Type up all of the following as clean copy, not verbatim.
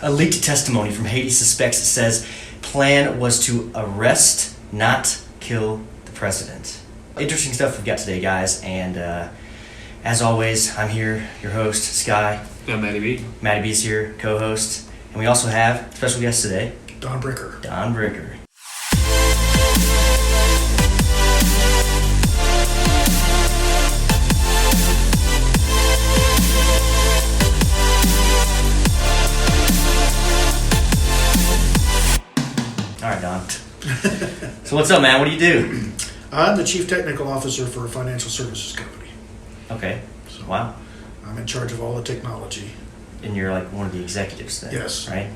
A leaked testimony from Haiti suspects says plan was to arrest, not kill the president. Interesting stuff we've got today, guys, and as always, I'm here, your host, Sky. I'm Matty B. Matty B's here, co-host, and we also have special guest today, Don Bricker. Don Bricker. All right, Don. So what's up, man? What do you do? I'm the Chief Technical Officer for a financial services company. Okay. So Wow. I'm in charge of all the technology. And you're like one of the executives then, Yes. right?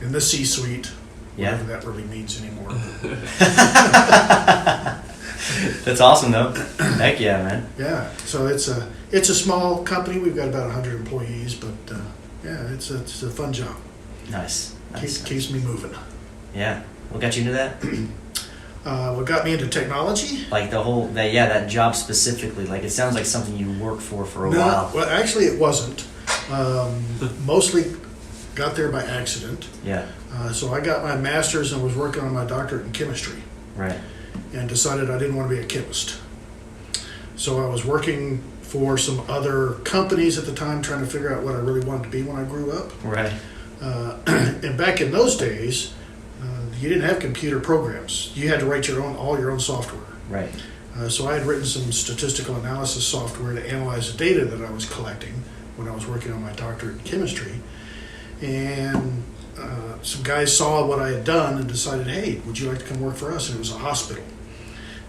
In the C-suite, Yeah. whatever that really means anymore. That's awesome, though. Heck yeah, man. Yeah, so it's a small company. We've got about 100 employees, but yeah, it's a fun job. Nice. Keeps me moving. Yeah. What got you into that? What got me into technology? Like that job specifically. Like it sounds like something you worked for a No, while. well, actually, it wasn't. Mostly got there by accident. Yeah. So I got my master's and was working on my doctorate in chemistry. Right. And decided I didn't want to be a chemist. So I was working for some other companies at the time, trying to figure out what I really wanted to be when I grew up. Right. And back in those days, you didn't have computer programs. You had to write all your own software. Right. So I had written some statistical analysis software to analyze the data that I was collecting when I was working on my doctorate in chemistry. And some guys saw what I had done and decided, hey, would you like to come work for us? And it was a hospital.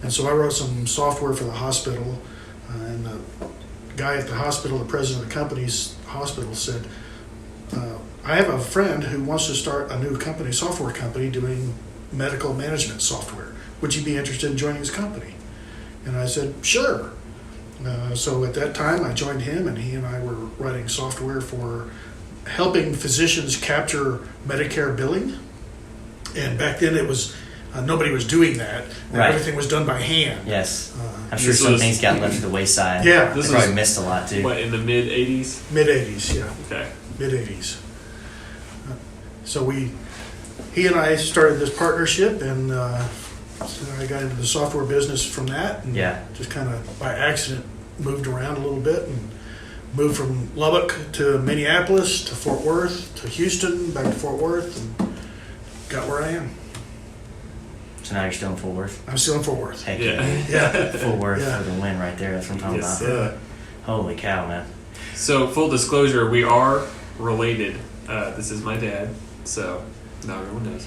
And so I wrote some software for the hospital. And the guy at the hospital, the president of the company's hospital, said, I have a friend who wants to start a new company, software company, doing medical management software. Would you be interested in joining his company? And I said, sure. So at that time, I joined him, and he and I were writing software for helping physicians capture Medicare billing. And back then, it was nobody was doing that. Right. Everything was done by hand. Yes. I'm sure some things got left to the wayside. Yeah. They probably missed a lot too. What, in the mid-'80s? Mid-'80s, yeah. Okay. Mid-'80s. So he and I started this partnership, and so I got into the software business from that, and just kind of by accident moved around a little bit, and moved from Lubbock to Minneapolis to Fort Worth to Houston, back to Fort Worth, and got where I am. So now you're still in Fort Worth? I'm still in Fort Worth. Heck Yeah. Yeah. Fort Worth Yeah. for the win right there. That's what I'm talking Yes, about. sir. Holy cow, man. So, full disclosure, we are related. This is my dad, so now everyone knows.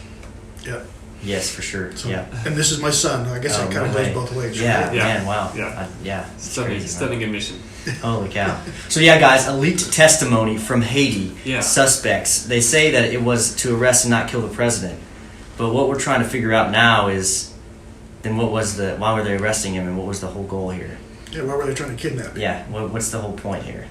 Yeah. Yes, for sure. So, yeah. And this is my son. I guess it kind of goes both ways. Yeah, Right? Yeah. man, wow. Yeah. Yeah. It's Stunning, crazy, man. stunning admission. Holy cow. So yeah, guys, a leaked testimony from Haiti Yeah. suspects. They say that it was to arrest and not kill the president. But what we're trying to figure out now is, then why were they arresting him, and what was the whole goal here? Yeah, why were they trying to kidnap him? Yeah, what's the whole point here?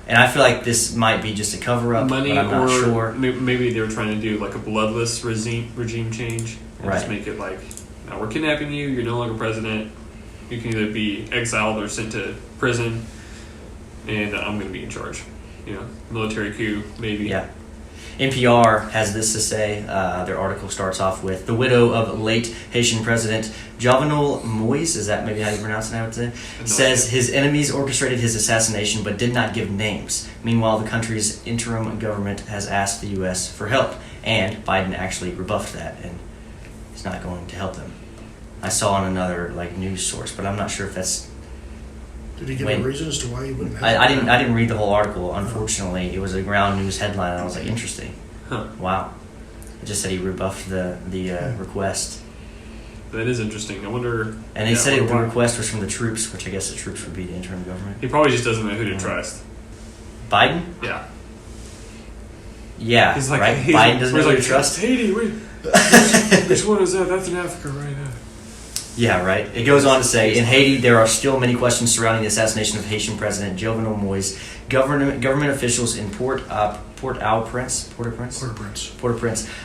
And I feel like this might be just a cover-up, Money, but I'm not or sure. maybe they were trying to do like a bloodless regime change. And just Right. make it like, now we're kidnapping you, you're no longer president. You can either be exiled or sent to prison, and I'm going to be in charge. You know, military coup, maybe. Yeah. NPR has this to say. Their article starts off with, the widow of late Haitian President Jovenel Moise, is that maybe how you pronounce it, I would say, says his enemies orchestrated his assassination but did not give names. Meanwhile, the country's interim government has asked the U.S. for help, and Biden actually rebuffed that, and he's not going to help them. I saw on another news source, but I'm not sure if that's... Did he give a reason as to why he wouldn't have I didn't read the whole article, unfortunately. It was a ground news headline, and I was like, interesting. Huh. Wow. It just said he rebuffed the request. That is interesting. I wonder. And they said the request was from the troops, which I guess the troops would be the interim government. He probably just doesn't know who to trust. Biden? Yeah. Yeah, He's like, right? Biden doesn't know who to trust? Haiti, which one is that? That's in Africa right now. Yeah, right. It goes on to say, in Haiti, there are still many questions surrounding the assassination of Haitian President Jovenel Moise. Government officials in Port-au-Prince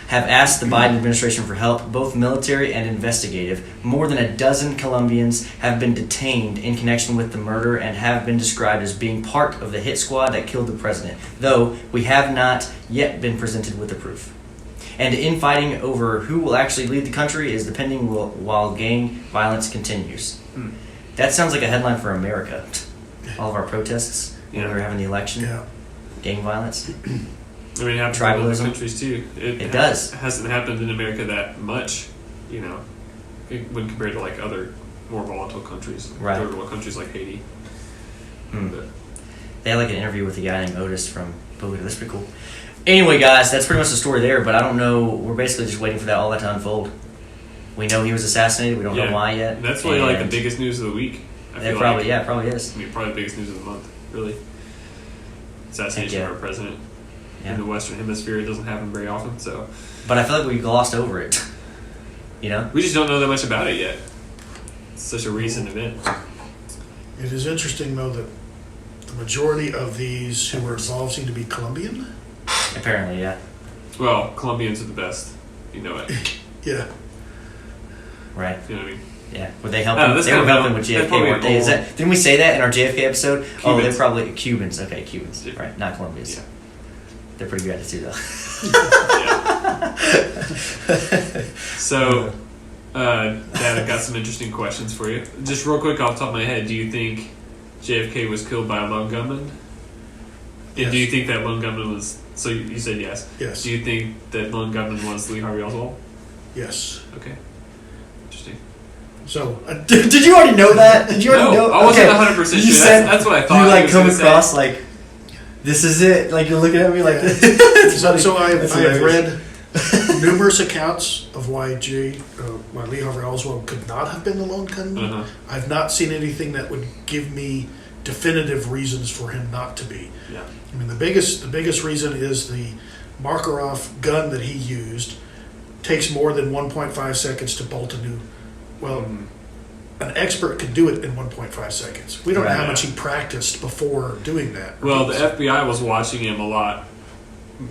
have asked the Biden administration for help, both military and investigative. More than a dozen Colombians have been detained in connection with the murder and have been described as being part of the hit squad that killed the president, though we have not yet been presented with the proof. And infighting over who will actually lead the country is pending while gang violence continues. That sounds like a headline for America. All of our protests when we were having the election. Yeah. Gang violence. I mean, it happens in other countries too. It does. It hasn't happened in America that much, when compared to like other more volatile countries, right? Third world countries like Haiti. But, they had like an interview with a guy named Otis from Bogota. That's pretty cool. Anyway, guys, that's pretty much the story there. But I don't know. We're basically just waiting for all that to unfold. We know he was assassinated. We don't know why yet. And that's really like the biggest news of the week. It probably is. I mean, probably the biggest news of the month, really. Assassination of our president in the Western Hemisphere. It doesn't happen very often, so. But I feel like we glossed over it. We just don't know that much about it yet. It's such a recent event. It is interesting, though, that the majority of these who were involved seem to be Colombian. Apparently, yeah. Well, Colombians are the best. You know it. Yeah. Right. You know what I mean? Yeah. Were they helping? They were helping with JFK, weren't they? Didn't we say that in our JFK episode? Cubans. Oh, they're probably Cubans. Okay, Cubans. Yeah. Right, not Colombians. Yeah. They're pretty good at it too, though. So, Dad, I've got some interesting questions for you. Just real quick off the top of my head, do you think JFK was killed by a lone gunman? Yes. And do you think that lone gunman was... So you said yes. Yes. Do you think that lone gunman was Lee Harvey Oswald? Yes. Okay. Interesting. So, did you already know that? Did you already know? I wasn't 100% sure. That's what I thought. You come across this is it. Like you're looking at me like this. So I have read numerous accounts of why Lee Harvey Oswald could not have been the lone gunman. Uh-huh. I've not seen anything that would give me definitive reasons for him not to be. Yeah. I mean, the biggest reason is the Makarov gun that he used takes more than 1.5 seconds to bolt a new. Well, an expert could do it in 1.5 seconds. We don't know how much he practiced before doing that. Well, the FBI was watching him a lot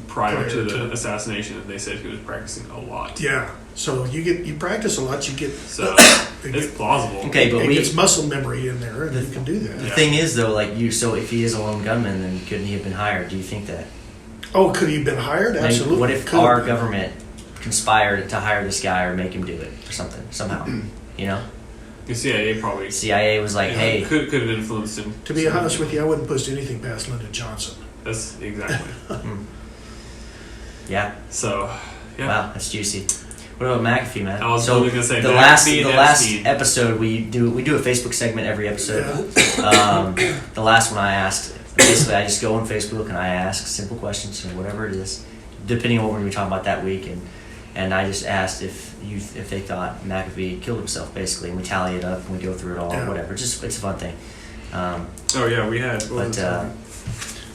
prior to the assassination, and they said he was practicing a lot. Yeah. So you practice a lot, you get it's plausible. Okay, but it gets muscle memory in there, and you can do that. The thing is, though, so if he is a lone gunman, then couldn't he have been hired? Do you think that? Oh, could he have been hired? Absolutely. What if our government conspired to hire this guy or make him do it or something somehow? The CIA probably. CIA was like, hey, could have influenced him. To be honest with you, I wouldn't push anything past Lyndon Johnson. That's exactly. Yeah. So, yeah. Wow, that's juicy. What about McAfee, man? I was totally gonna say the McAfee last episode we do a Facebook segment every episode. Yeah. The last one I asked, basically I just go on Facebook and I ask simple questions, whatever it is, depending on what we're gonna be talking about that week, and I just asked if they thought McAfee killed himself, basically, and we tally it up and we go through it all, whatever. It's a fun thing. We had.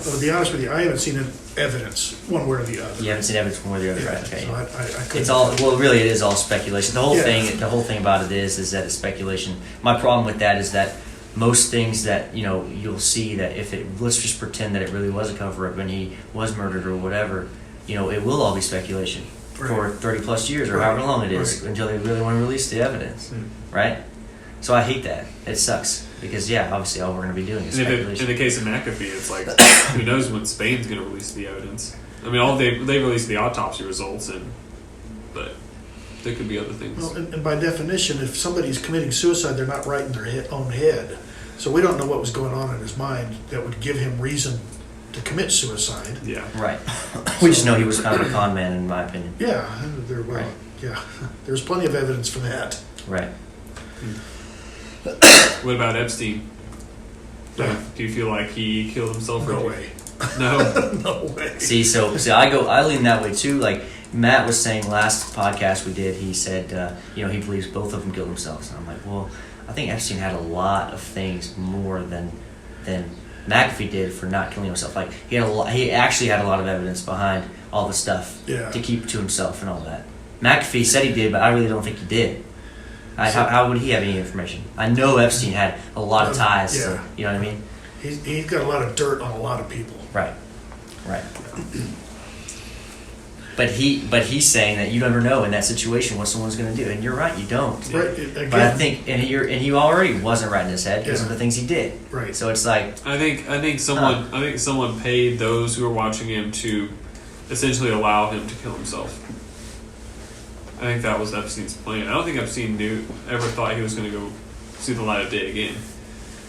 To be honest with you, I haven't seen evidence one way or the other. You haven't seen evidence one way or the other, right? Okay. So I couldn't. It's all really. It is all speculation. The whole thing about it is that it's speculation. My problem with that is that most things that you'll see that let's just pretend that it really was a cover up and he was murdered or whatever, it will all be speculation for 30 plus years or however long it is until they really want to release the evidence, right? So I hate that. It sucks. Because obviously all we're going to be doing is speculation. In the case of McAfee, it's like who knows when Spain's going to release the evidence. I mean, they released the autopsy results, but there could be other things. Well, and by definition, if somebody's committing suicide, they're not right in their own head. So we don't know what was going on in his mind that would give him reason to commit suicide. Yeah. Right. We just know he was kind of a con man, in my opinion. Yeah. There's plenty of evidence for that. Right. What about Epstein? Do you feel like he killed himself? No way. No? No way. See, I lean that way too. Like Matt was saying last podcast we did, he said, he believes both of them killed themselves. And I'm like, well, I think Epstein had a lot of things more than McAfee did for not killing himself. Like he actually had a lot of evidence behind all the stuff to keep to himself and all that. McAfee said he did, but I really don't think he did. How would he have any information? I know Epstein had a lot of ties. Yeah. To, you know what I mean? He's got a lot of dirt on a lot of people. Right. But he's saying that you never know in that situation what someone's going to do, and you're right, you don't. Right. Again, But I think, and he already wasn't right in his head because of the things he did. Right. So it's like, I think someone paid those who were watching him to essentially allow him to kill himself. I think that was Epstein's plan. I don't think Epstein ever thought he was going to go see the light of day again.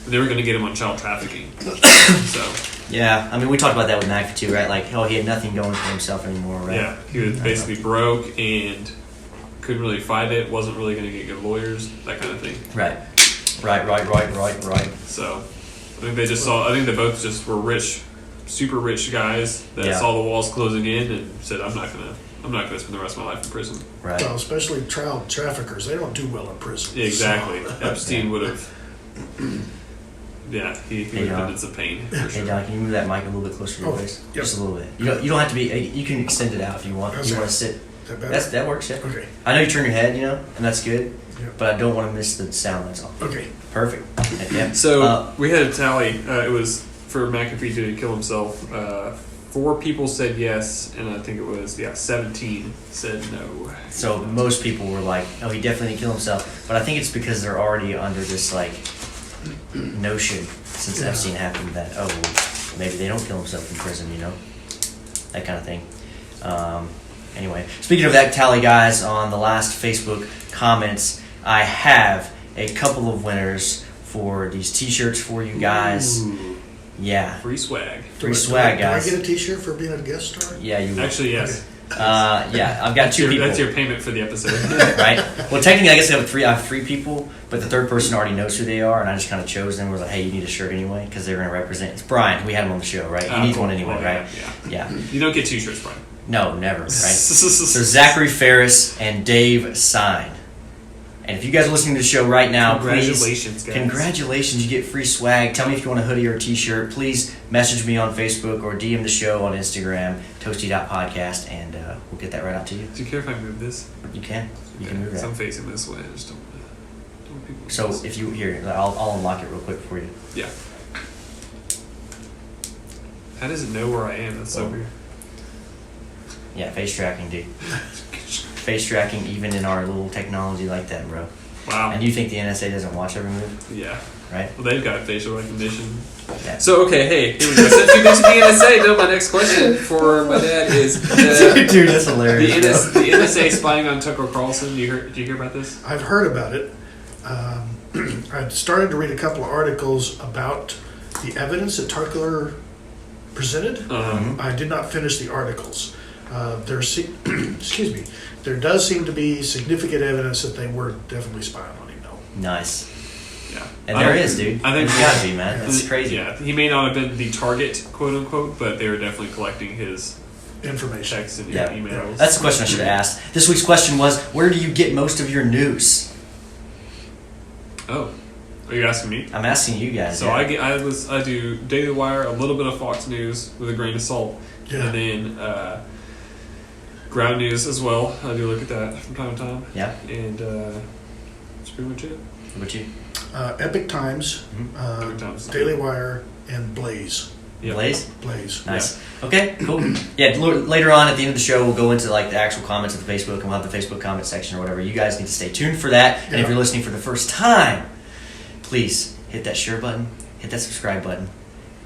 They were going to get him on child trafficking. So yeah, I mean, we talked about that with McAfee too, right? Like, he had nothing going for himself anymore, right? yeah, he was basically broke and couldn't really fight it. Wasn't really going to get good lawyers, that kind of thing. Right. So I think they just saw. I think they both just were rich, super rich guys that saw the walls closing in and said, "I'm not gonna spend the rest of my life in prison." Right. Well, especially child traffickers, they don't do well in prison. Yeah, exactly. So, Epstein would have. Yeah, he would have been in some pain. For Hey, sure. Don, can you move that mic a little bit closer to your face? Yep. Just a little bit. You don't have to be. You can extend it out if you want. How's You that? want to sit. Is that better? That works. Yeah. Okay. I know you turn your head, and that's good. Yeah. But I don't want to miss the sound. That's all. Okay. Perfect. Yeah. So we had a tally. It was for McAfee to kill himself. 4 people said yes, and I think it was 17 said no. So most people were like, "Oh, he definitely didn't kill himself," but I think it's because they're already under this like notion since Epstein happened that well, maybe they don't kill themselves in prison, that kind of thing. Anyway, speaking of that tally, guys, on the last Facebook comments, I have a couple of winners for these T-shirts for you guys. Ooh, Yeah, free swag. free swag, guys. Do I get a T-shirt for being a guest star? Yeah, you will. Actually, yes. Yeah, I've got 2 people. That's your payment for the episode. Right? Well, technically, I guess I have 3 people, but the third person already knows who they are, and I just kind of chose them. Was like, hey, you need a shirt anyway, because they're going to represent. It's Brian. We had him on the show, right? He needs one anyway, well, right? Yeah. Yeah. You don't get T-shirts, Brian. No, never, right? So Zachary Ferris and Dave signed. And if you guys are listening to the show right now, Congratulations, please, guys. Congratulations, you get free swag. Tell me if you want a hoodie or a T-shirt. Please message me on Facebook or DM the show on Instagram, toasty.podcast, and we'll get that right out to you. Do you care if I move this? You can. You can move I'm that. facing this way. I just don't want people. So if you here, I'll unlock it real quick for you. Yeah. How does it know where I am? That's so weird. Yeah, face tracking, dude. Face tracking, even in our little technology like that, bro. Wow. And you think the NSA doesn't watch every move, Yeah. right? Well, they've got facial recognition. Yeah. So, okay, hey, here we go. Since you mentioned the NSA, no, my next question for my dad is Dude, that's hilarious. the NSA spying on Tucker Carlson. Did you hear about this? I've heard about it. I started to read a couple of articles about the evidence that Tucker presented. I did not finish the articles. Excuse me. There does seem to be significant evidence that they were definitely spying on him, though. Nice. Yeah. And there is, dude. I think there's gotta be, man. That's crazy. Yeah, he may not have been the target, quote unquote, but they were definitely collecting his Information. texts and Yeah. emails. That's the question I should have asked. This week's question was, where do you get most of your news? Oh, are you asking me? I'm asking you guys. So yeah. I do Daily Wire, a little bit of Fox News with a grain of salt, Yeah. and then Ground News as well. I do look at that from time to time. Yeah. And that's pretty much it. What about you? Epic Times, Epic Times. Daily Wire, and Blaze. Yeah. Blaze? Blaze. Nice. Okay, cool. Yeah, later on at the end of the show, we'll go into like the actual comments of the Facebook, and we'll have the Facebook comment section or whatever. You guys need to stay tuned for that. And if Yeah. you're listening for the first time, please hit that share button, hit that subscribe button.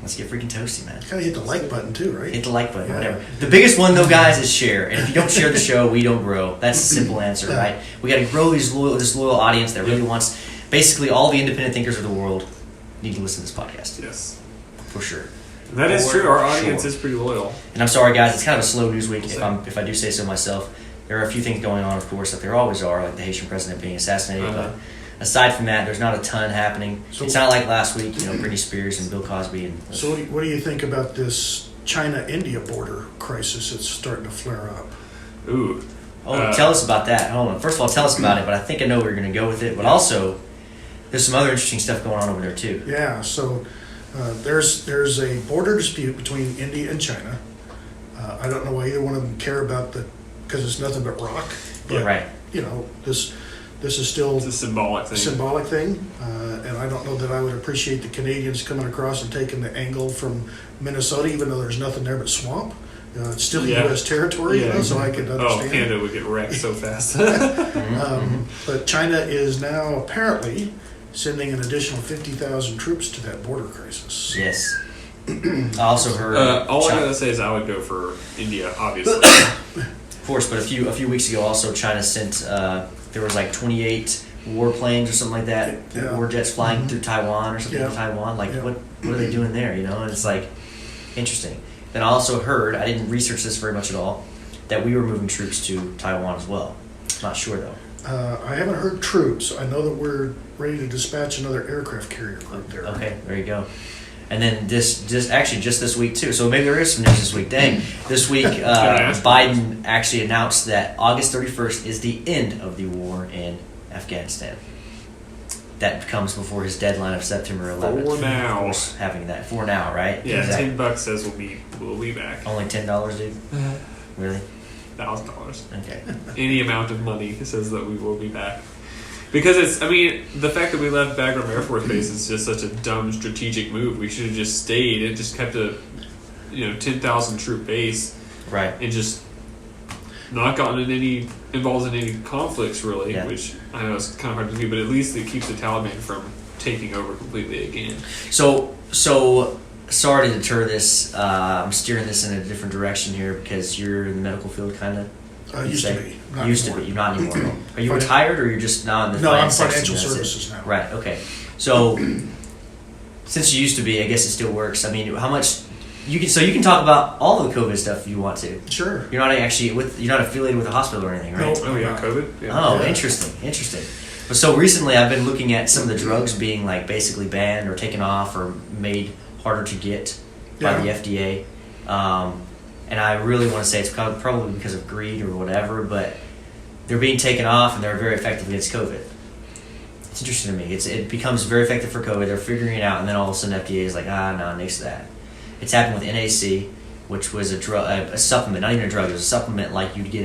Let's get freaking toasty, man. Kind of hit the like button too, right? Hit the like button, Yeah. whatever. The biggest one, though, guys, is share. And if you don't share the show, we don't grow. That's the simple answer, Yeah. right? We got to grow this loyal audience that really wants. Basically, all the independent thinkers of the world need to listen to this podcast. Yes. For sure. And that is For true. Our audience sure. is pretty loyal. And I'm sorry, guys, it's kind of a slow news week, Same. if I do say so myself. There are a few things going on, of course, that there always are, like the Haitian president being assassinated. Uh-huh. But aside from that, there's not a ton happening. So- It's not like last week, Britney Spears and Bill Cosby. And So what do you think about this China-India border crisis that's starting to flare up? Ooh. tell us about that. Hold on. First of all, tell us about it, but I think I know where you're going to go with it. But also, there's some other interesting stuff going on over there, too. Yeah, so there's a border dispute between India and China. I don't know why either one of them care about because it's nothing but rock. But, Right. this This is still It's a symbolic a thing. symbolic thing, and I don't know that I would appreciate the Canadians coming across and taking the angle from Minnesota, even though there's nothing there but swamp. It's still Yeah. U.S. territory, Yeah. so I could Oh, understand. Canada would get wrecked so fast. But China is now apparently sending an additional 50,000 troops to that border crisis. Yes. I also heard. All I China- gotta say is I would go for India, obviously. Of course, but a few weeks ago, also China sent there was like 28 warplanes or something like that, Yeah. war jets flying through Taiwan or something. Yeah. In Taiwan, like Yeah. what are they doing there? You know, and it's like interesting. Then I also heard, I didn't research this very much at all, that we were moving troops to Taiwan as well. Not sure though. I haven't heard troops. I know that we're ready to dispatch another aircraft carrier group there. Okay, there you go. And then just this week too. So maybe there is some news this week. Dang, this week Biden actually announced that August 31st is the end of the war in Afghanistan. That comes before his deadline of September 11th. For now. Of course, having that for now, right? Yeah, Exactly. $10 says we'll be back. Only $10, dude. Really? $1,000. Okay. Any amount of money says that we will be back. Because the fact that we left Bagram Air Force Base is just such a dumb strategic move. We should have just stayed and just kept a 10,000 troop base Right. and just not gotten involved in any conflicts really, Yeah. which I know is kind of hard to do, but at least it keeps the Taliban from taking over completely again. So sorry to deter this. I'm steering this in a different direction here because you're in the medical field, kind of. Used to be. Not Used anymore. to be. You're not anymore. Are you Finan- retired or you're just now in the No, I'm finance section? financial That's it? services now. Right. Okay. So since you used to be, I guess it still works. I mean, how much you can talk about all the COVID stuff if you want to. Sure. You're not actually you're not affiliated with a hospital or anything, right? No. Oh yeah, COVID? Yeah. Oh, Yeah. interesting. But so recently, I've been looking at some of the drugs being like basically banned or taken off or made harder to get by the Yeah. FDA, and I really want to say it's probably because of greed or whatever. But they're being taken off and they're very effective against COVID. It's interesting to me. It becomes very effective for COVID. They're figuring it out, and then all of a sudden FDA is like, no, nix that. It's happened with NAC, which was a supplement, not even a drug. It was a supplement like you'd get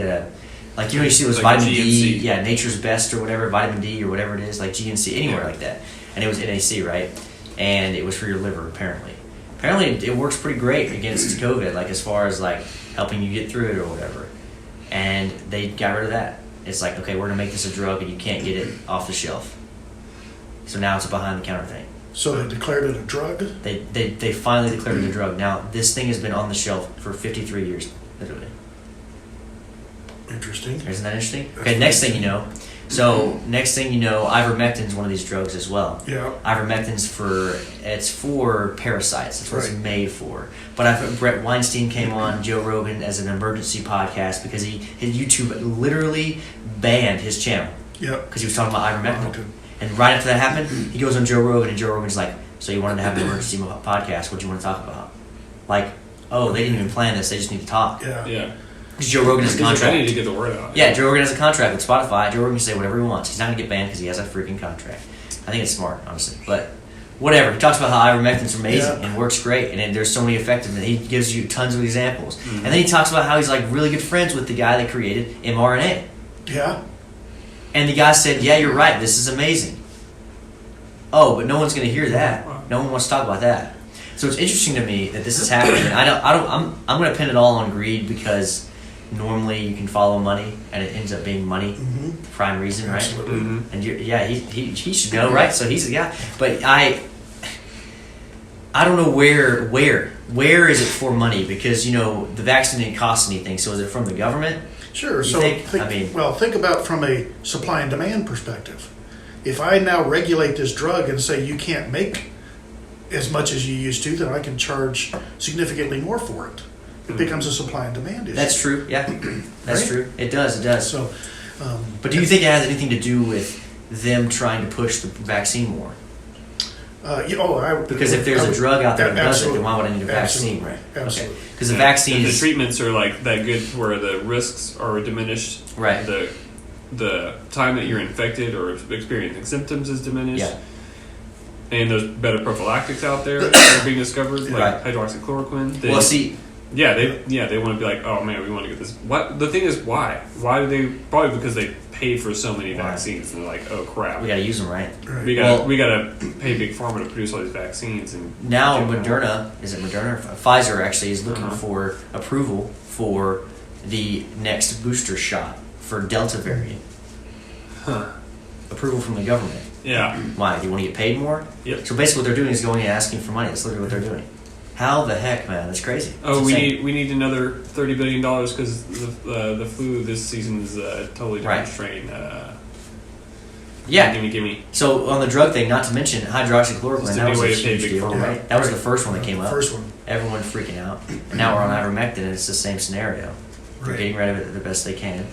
you see those Like vitamin D, GNC. Nature's Best or whatever, vitamin D or whatever it is, like GNC, anywhere Yeah. like that. And it was NAC, right? And it was for your liver, apparently. Apparently, it works pretty great against COVID, like as far as like helping you get through it or whatever. And they got rid of that. It's like, okay, we're gonna make this a drug, and you can't get it off the shelf. So now it's a behind the counter thing. So they declared it a drug? They finally declared it a drug. Now this thing has been on the shelf for 53 years, literally. Interesting. Isn't that interesting? Okay, next thing you know, ivermectin's one of these drugs as well. Yeah. Ivermectin's for parasites. That's what it's Right. made for. But Brett Weinstein came on Joe Rogan as an emergency podcast because his YouTube literally banned his channel Yep. because he was talking about ivermectin. Ivermectin. And right after that happened, he goes on Joe Rogan, and Joe Rogan's like, "So you wanted to have an emergency podcast? What do you want to talk about?" Like, oh, they didn't even plan this. They just need to talk. Yeah. Yeah. Because Joe Rogan has a Because I need contract. to get the word out. Yeah, Joe Rogan has a contract with Spotify. Joe Rogan can say whatever he wants. He's not going to get banned because he has a freaking contract. I think it's smart, honestly. But whatever. He talks about how ivermectin's amazing Yeah. and works great. And then there's so many effectiveness. He gives you tons of examples. And then he talks about how he's like really good friends with the guy that created mRNA. Yeah. And the guy said, yeah, you're right. This is amazing. Oh, but no one's going to hear that. No one wants to talk about that. So it's interesting to me that this is happening. And I'm going to pin it all on greed because normally you can follow money and it ends up being money, the prime reason, right? Absolutely. Mm-hmm. And he should know, right? So he's the guy. But I don't know where is it for money? Because the vaccine didn't cost anything. So is it from the government? Sure. You So think? think about from a supply and demand perspective. If I now regulate this drug and say you can't make as much as you used to, then I can charge significantly more for it. It becomes a supply and demand issue. That's true. Yeah, that's Right? true. It does. It does. So, But do you think it has anything to do with them trying to push the vaccine more? Because if there's a drug out there that does it, then why would I need a vaccine, right? Absolutely. Because the vaccine If the is treatments are like that good where the risks are diminished. right. The time that you're infected or experiencing symptoms is diminished. Yeah. And there's better prophylactics out there that are being discovered, like Right. hydroxychloroquine. Well, see, Yeah, they want to be like, oh man, we want to get this. What the thing is, why? Why do they? Probably because they pay for so many vaccines, and they're like, oh crap, We got to use them, right? we gotta pay big pharma to produce all these vaccines. And Now Moderna, is it Moderna? Pfizer actually is looking for approval for the next booster shot for Delta variant. Approval from the government. Yeah. Why? Do you want to get paid more? Yep. So basically what they're doing is going and asking for money. That's literally what they're doing. How the heck, man? That's crazy. Oh, It's we insane. need another $30 billion because the flu this season is a totally different Right. strain. Yeah. Gimme. So on the drug thing, not to mention hydroxychloroquine, Just a that new was a way to pay huge big deal, pharma. right? That was the first one that came up. First one. Everyone freaking out. And now we're on ivermectin, and it's the same scenario. They're Right. getting rid of it the best they can.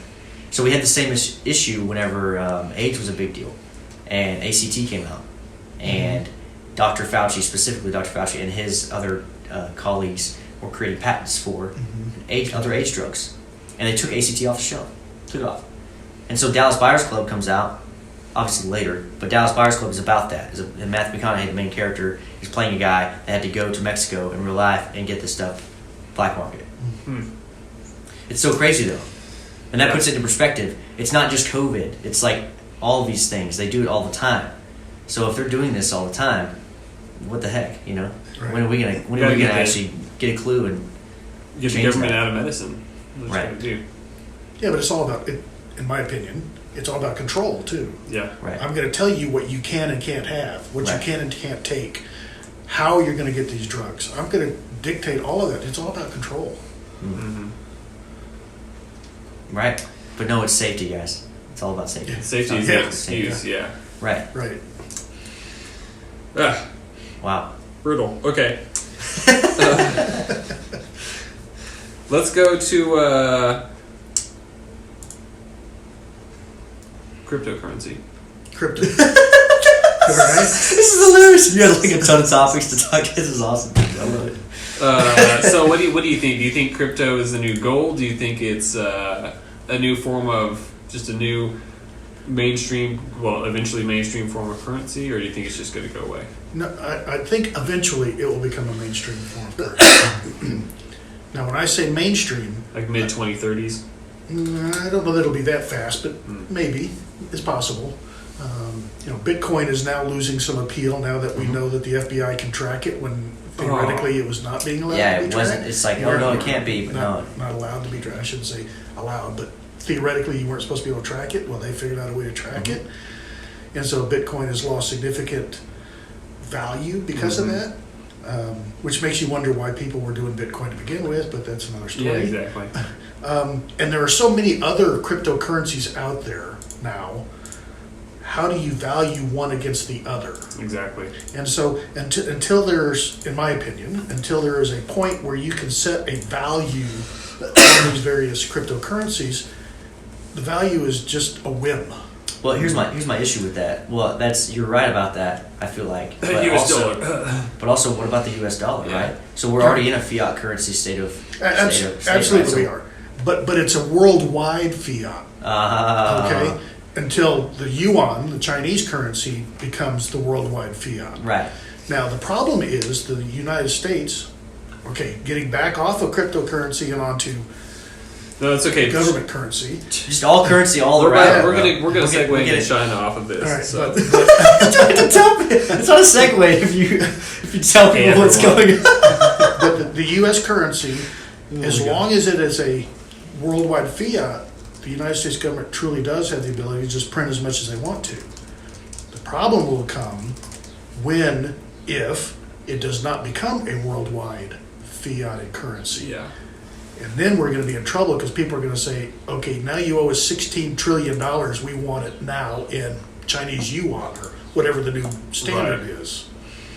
So we had the same issue whenever AIDS was a big deal, and ACT came out, and Dr. Fauci, specifically Dr. Fauci, and his other colleagues were creating patents for other AIDS drugs, and they took ACT off the shelf, took it off. And so Dallas Buyers Club comes out, obviously later, but Dallas Buyers Club is about that. And Matthew McConaughey, the main character, he's playing a guy that had to go to Mexico in real life and get this stuff black marketed. It's so crazy though, and that puts it into perspective. It's not just COVID. It's like all these things. They do it all the time. So if they're doing this all the time, what the heck, you know? Right. When are we gonna actually get a clue and Get the change government that? out of medicine. That's what Right. they do. Yeah, but it's all about, in my opinion, it's all about control too. Yeah. Right. I'm going to tell you what you can and can't have, what you Right. can and can't take, how you're going to get these drugs. I'm going to dictate all of that. It's all about control. Right. But no, it's safety, guys. It's all about safety. Safety is Yeah. the excuse. Yeah. Right. Right. Ah, Wow. brutal. Okay. Let's go to cryptocurrency. Crypto. All right. This is hilarious. You had like a ton of topics to talk. This is awesome. I love it. So what do you think? Do you think crypto is the new gold? Do you think it's a new form of just a new mainstream, well, eventually mainstream form of currency, or do you think it's just going to go away? No, I think eventually it will become a mainstream form of currency. Now, when I say mainstream, Like mid 2030s? I don't know that it'll be that fast, but maybe it's possible. Bitcoin is now losing some appeal now that we know that the FBI can track it when theoretically it was not being allowed Yeah, to be it tracked. wasn't. It's like, oh no, it can't be. But no. Not allowed to be tracked. I shouldn't say allowed, but theoretically you weren't supposed to be able to track it. Well, they figured out a way to track it. And so Bitcoin has lost significant value because of that, which makes you wonder why people were doing Bitcoin to begin with, but that's another story. Yeah, exactly. And there are so many other cryptocurrencies out there now. How do you value one against the other? Exactly. And so until there's, in my opinion, until there is a point where you can set a value on these various cryptocurrencies, the value is just a whim. Well, here's my issue with that. Well, you're right about that. I feel like, but US also, dollar. but also, what about the U.S. dollar? Yeah. Right. So we're already in a fiat currency state of Absolutely, right? we are. But it's a worldwide fiat. Okay, until the yuan, the Chinese currency, becomes the worldwide fiat. Right. Now the problem is the United States. Okay, getting back off of cryptocurrency and onto No, it's okay. government currency. Just all currency all We're around. gonna bro. segue we'll get into it. China off of this. All right, so. It's not a segue if you tell people what's going on. But the U.S. currency, as long as it is a worldwide fiat, the United States government truly does have the ability to just print as much as they want to. The problem will come if it does not become a worldwide fiat currency. Yeah. And then we're going to be in trouble because people are going to say, okay, now you owe us $16 trillion. We want it now in Chinese yuan or whatever the new standard Right. is.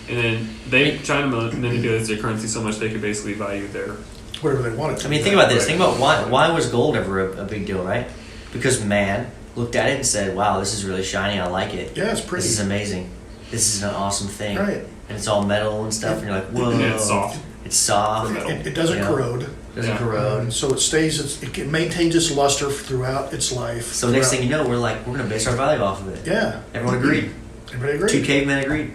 And then China manipulates their currency so much they could basically value their. Whatever they want it to I mean, be. think about this. Right. Think about why was gold ever a big deal, right? Because man looked at it and said, "Wow, this is really shiny. I like it. Yeah, it's pretty. This is amazing. This is an awesome thing." Right. And it's all metal and stuff, and you're like, "Whoa, Yeah, it's soft. It's soft. Metal. It doesn't You know, corrode. Doesn't Yeah. corrode." So it stays. It maintains its luster throughout its life. So next thing you know, we're going to base our value off of it. yeah, Everyone agreed. everybody agrees. 2 cavemen agreed.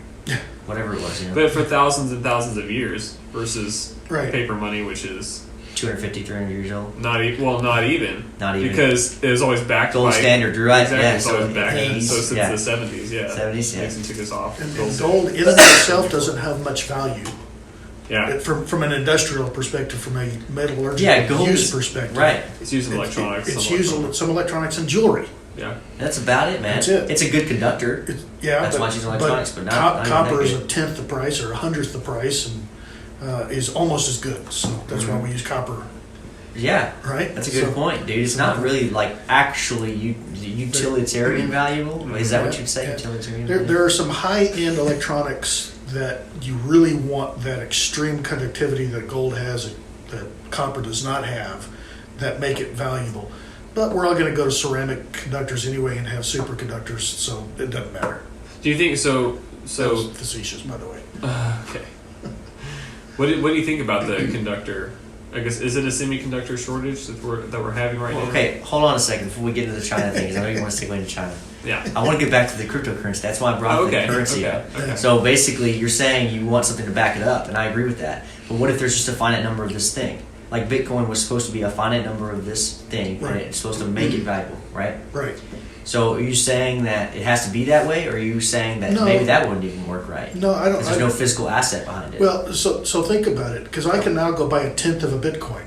Whatever it was, you know. But for thousands and thousands of years versus Right. paper money, which is 250, 300 years old. Not even. Not even. Because it was always backed Gold by standard, you're right? Exactly, Yeah, it's so always backed. in the 80s, So since yeah. the 70s, yeah. 70s, yeah. Nixon took us off. And gold in and of itself doesn't have much value. Yeah. From an industrial perspective, from a metallurgical Yeah, gold use is- perspective. Right. It's used in electronics. It's some used in electronics. some electronics and jewelry. Yeah. That's about it, man. That's it. It's a good conductor. Yeah, That's why it's used in electronics, but not even copper that is good. a tenth the price or a hundredth the price, and is almost as good. So that's why we use copper, Yeah. right? That's a good So- point, dude. It's not really like actually utilitarian valuable. Is that what you'd say? Yeah. Utilitarian. There, value? there are some high-end electronics that you really want that extreme conductivity that gold has, that copper does not have, that make it valuable. But we're all going to go to ceramic conductors anyway and have superconductors, so it doesn't matter. Do you think so? That was So facetious, by the way. okay. What do you think about the conductor? I guess is it a semiconductor shortage that we're having right now? Okay, hold on a second before we get into the China thing, because I know you want to segue into China. Yeah. I want to get back to the cryptocurrency. That's why I brought Okay. the currency Okay. up. Okay. So basically, you're saying you want something to back it up, and I agree with that. But what if there's just a finite number of this thing? Like Bitcoin was supposed to be a finite number of this thing, and Right. it's supposed to make it valuable, right? Right. So are you saying that it has to be that way, or are you saying that No. maybe that wouldn't even work right? No, I don't. Because there's no physical asset behind it. Well, so think about it, because I can now go buy a tenth of a Bitcoin.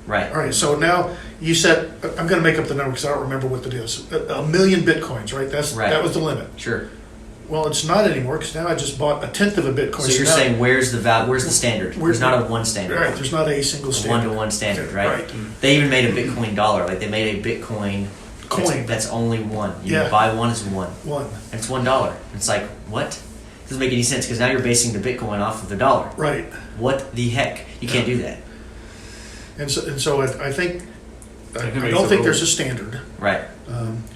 right. All right, so now you said, I'm going to make up the number because I don't remember what it is. A million Bitcoins, right? Right. That was the limit. Sure. Well, it's not anymore because now I just bought a tenth of a Bitcoin. So you're now- saying where's the standard? Where's There's not the- a one standard. Right, there's not a single A standard. one-to-one standard, right? Right. They even made a Bitcoin dollar. Like they made a Bitcoin Coin. that's only one. You Yeah. buy one, it's one. One. And it's $1. It's like, what? Doesn't make any sense because now you're basing the Bitcoin off of the dollar. Right. What the heck? You can't do that. And so I think, I It makes don't it think a there's a rule. standard. Right.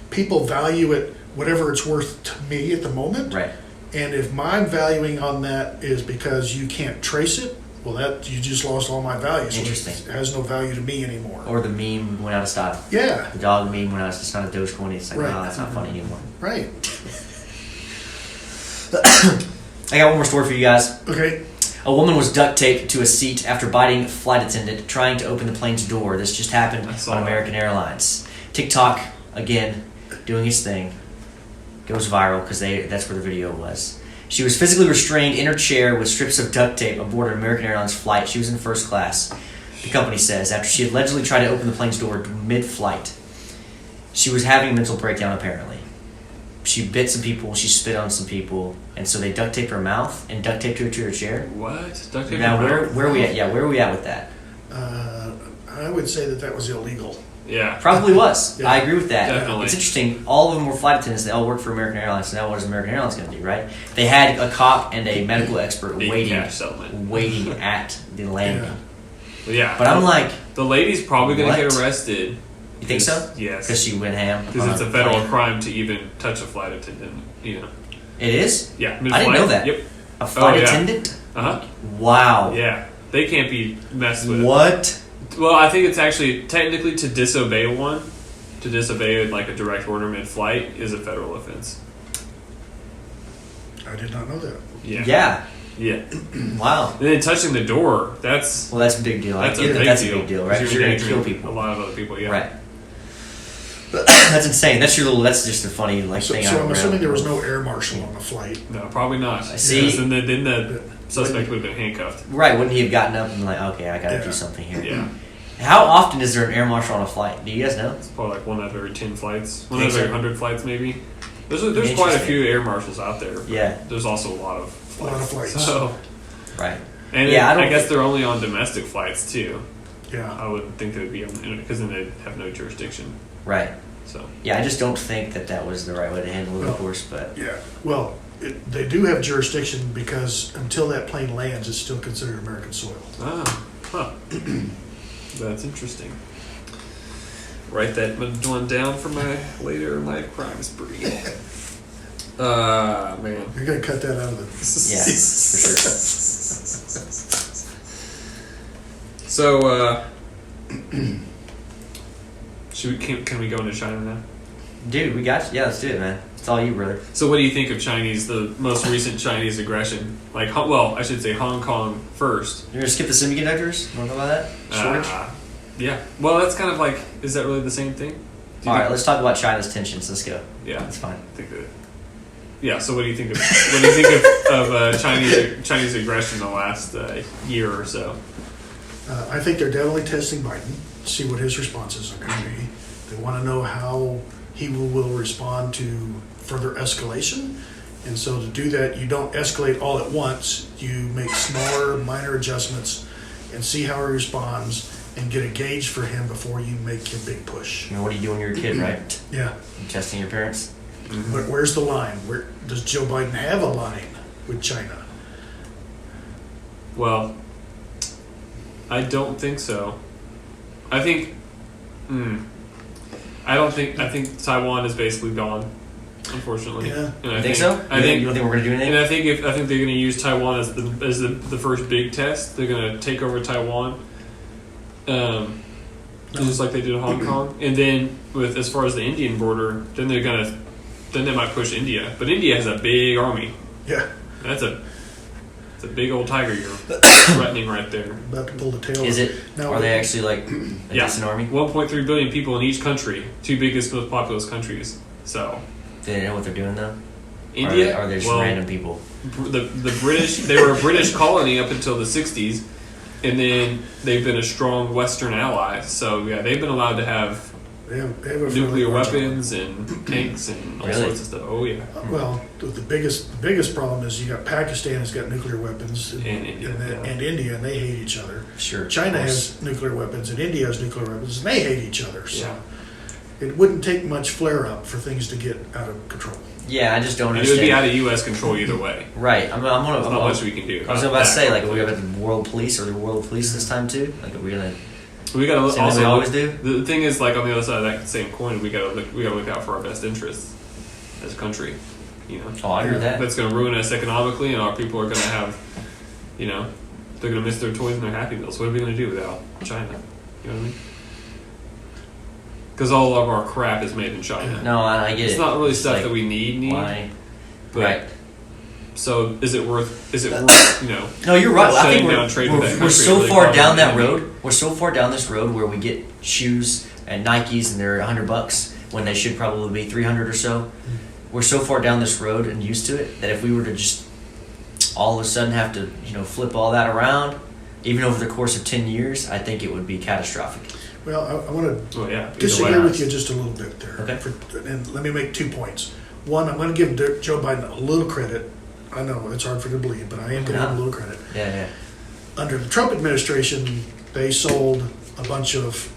People value it whatever it's worth to me at the moment. Right. And if my valuing on that is because you can't trace it, well, that you just lost all my value. So Interesting. it has no value to me anymore. Or the meme went out of style. Yeah, The dog meme went out. It's not a Dogecoin. It's like, Right. oh, that's not funny anymore. right. I got one more story for you guys. Okay. A woman was duct taped to a seat after biting a flight attendant trying to open the plane's door. This just happened I saw on that. American Airlines. TikTok, again, doing its thing. Goes viral because that's where the video was. She was physically restrained in her chair with strips of duct tape aboard an American Airlines flight. She was in first class, the company says, after she allegedly tried to open the plane's door mid-flight. She was having a mental breakdown, apparently. She bit some people, she spit on some people, and so they duct taped her mouth and duct taped her to her chair. What? Duct tape Now, your mouth? where are we at? Yeah, where are we at with that? I would say that was illegal. Yeah. Probably was. Yeah. I agree with that. Definitely. It's interesting. All of them were flight attendants. They all work for American Airlines. So now what is American Airlines going to do, right? They had a cop and a medical expert Big waiting cash settlement. at the landing. Yeah. Well, yeah. But I'm like, the lady's probably going to get What? arrested. you think so? Yes. Because she went ham. Because on it's a federal plane. crime to even touch a flight attendant. You know. It is? Yeah. I didn't know that. Yep. A flight yeah. attendant? Uh huh. Wow. Yeah. They can't be messed with. What? Well, I think it's actually technically to disobey one, to disobey like a direct order mid-flight is a federal offense. I did not know that. Yeah. Yeah. Yeah. Wow. And then touching the door, that's Well, that's a big deal. that's a I get that big that's deal. a big deal, right? 'Cause you're going to kill people. A lot of other people. Yeah. Right. That's insane. That's your little. That's just a funny like So, thing. so I I'm read. assuming there was no air marshal on the flight. No, probably not. I see. Yes, and then the suspect would have been handcuffed. Right? Wouldn't he have gotten up and been like, okay, I got to Yeah. do something here? Yeah. How often is there an air marshal on a flight? Do you guys know? It's probably like one out of every 10 flights. One Think out of every so? 100 flights, maybe. There's quite a Interesting. few air marshals out there. But Yeah. There's also a lot of A lot of flights. So, Right. and Yeah, I I don't guess think- they're only on domestic flights too. Yeah. I would think they would be on because then they'd have no jurisdiction. Right. So Yeah, I just don't think that was the right way to handle it, of Well, course. But Yeah. Well, they do have jurisdiction because until that plane lands, it's still considered American soil. huh. That's interesting. Write that one down for my later life crime spree. Man. You're going to cut that out of the. yeah, for sure. So, can we go into China now? Dude, we got you. Yeah, let's do it, man. It's all you, brother. So, what do you think of the most recent Chinese aggression? Like, well, I should say Hong Kong first. You're gonna skip the semiconductors? You wanna talk about that? Shortage? Yeah. Well, that's kind of like, is that really the same thing? All right, let's talk about China's tensions. Let's go. Yeah, that's fine. I think that. Yeah. So, what do you think of Chinese aggression in the last year or so? I think they're definitely testing Biden, see what his responses are going to be. They want to know how he will respond to further escalation. And so to do that, you don't escalate all at once. You make smaller, minor adjustments and see how he responds and get a gauge for him before you make your big push. You know, what do you do when you're a kid, right? Yeah. You're testing your parents? Mm-hmm. But where's the line? Where does Joe Biden have a line with China? Well, I don't think so. I think Taiwan is basically gone, unfortunately. Yeah. And I think so. I think you don't think we're gonna do anything? And I think they're going to use Taiwan as the first big test. They're going to take over Taiwan, just like they did in Hong Kong. And then as far as the Indian border, then they might push India. But India has a big army. Yeah. It's a big old tiger you're threatening right there. About to pull the tail. Is it? No. Are they actually like a decent army? 1.3 billion people in each country, two biggest, most populous countries. So, Do they know what they're doing though? India, Or are they just random people? The British, they were a British colony up until the 60s, and then they've been a strong Western ally. So yeah, they've been allowed to have They have a nuclear fairly large weapons and tanks and all Really? sorts of stuff. Oh yeah. Well, the biggest problem is you got Pakistan has got nuclear weapons And India, and India, and they hate each other. Sure. China of course. has nuclear weapons and India has nuclear weapons, and they hate each other. So Yeah. it wouldn't take much flare up for things to get out of control. Yeah, I just don't And it understand. would be out of U.S. control either way. Right. There's not much we can do. I was about to say, like, are we about the world police or the world police this time too? Like, are we gonna? We gotta Same as we always do? The thing is, like, on the other side of that same coin, we gotta look out for our best interests as a country. You know, Oh, I agree with that. that's gonna ruin us economically, and our people are gonna have, they're gonna miss their toys and their Happy Meals. What are we gonna do without China? You know what I mean? Because all of our crap is made in China. No, I get it. It's not really It's stuff like, that we need. Why? But, Right. So is it worth? No, you're right. I shutting think down trade with that we're country so really far causing down that damage? road. We're so far down this road where we get shoes and Nikes and they're $100 when they should probably be 300 or so. We're so far down this road and used to it that if we were to just all of a sudden have to, flip all that around, even over the course of 10 years, I think it would be catastrophic. Well, I want to Well, yeah. disagree with you just a little bit there. Okay. And let me make 2 points. One, I'm going to give Joe Biden a little credit. I know it's hard for you to believe, but I am going to give him a little credit. Yeah. Under the Trump administration, they sold a bunch of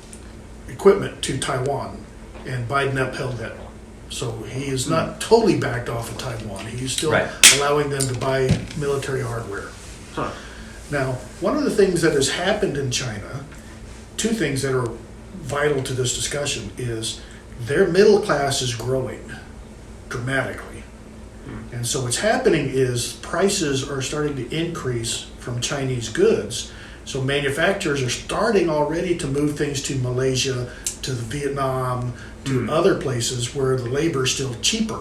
equipment to Taiwan, and Biden upheld that. So he is not totally backed off of Taiwan. He's still Right. allowing them to buy military hardware. Huh. Now, one of the things that has happened in China, 2 things that are vital to this discussion, is their middle class is growing dramatically. And so what's happening is prices are starting to increase from Chinese goods. So manufacturers are starting already to move things to Malaysia, to Vietnam, to other places where the labor is still cheaper.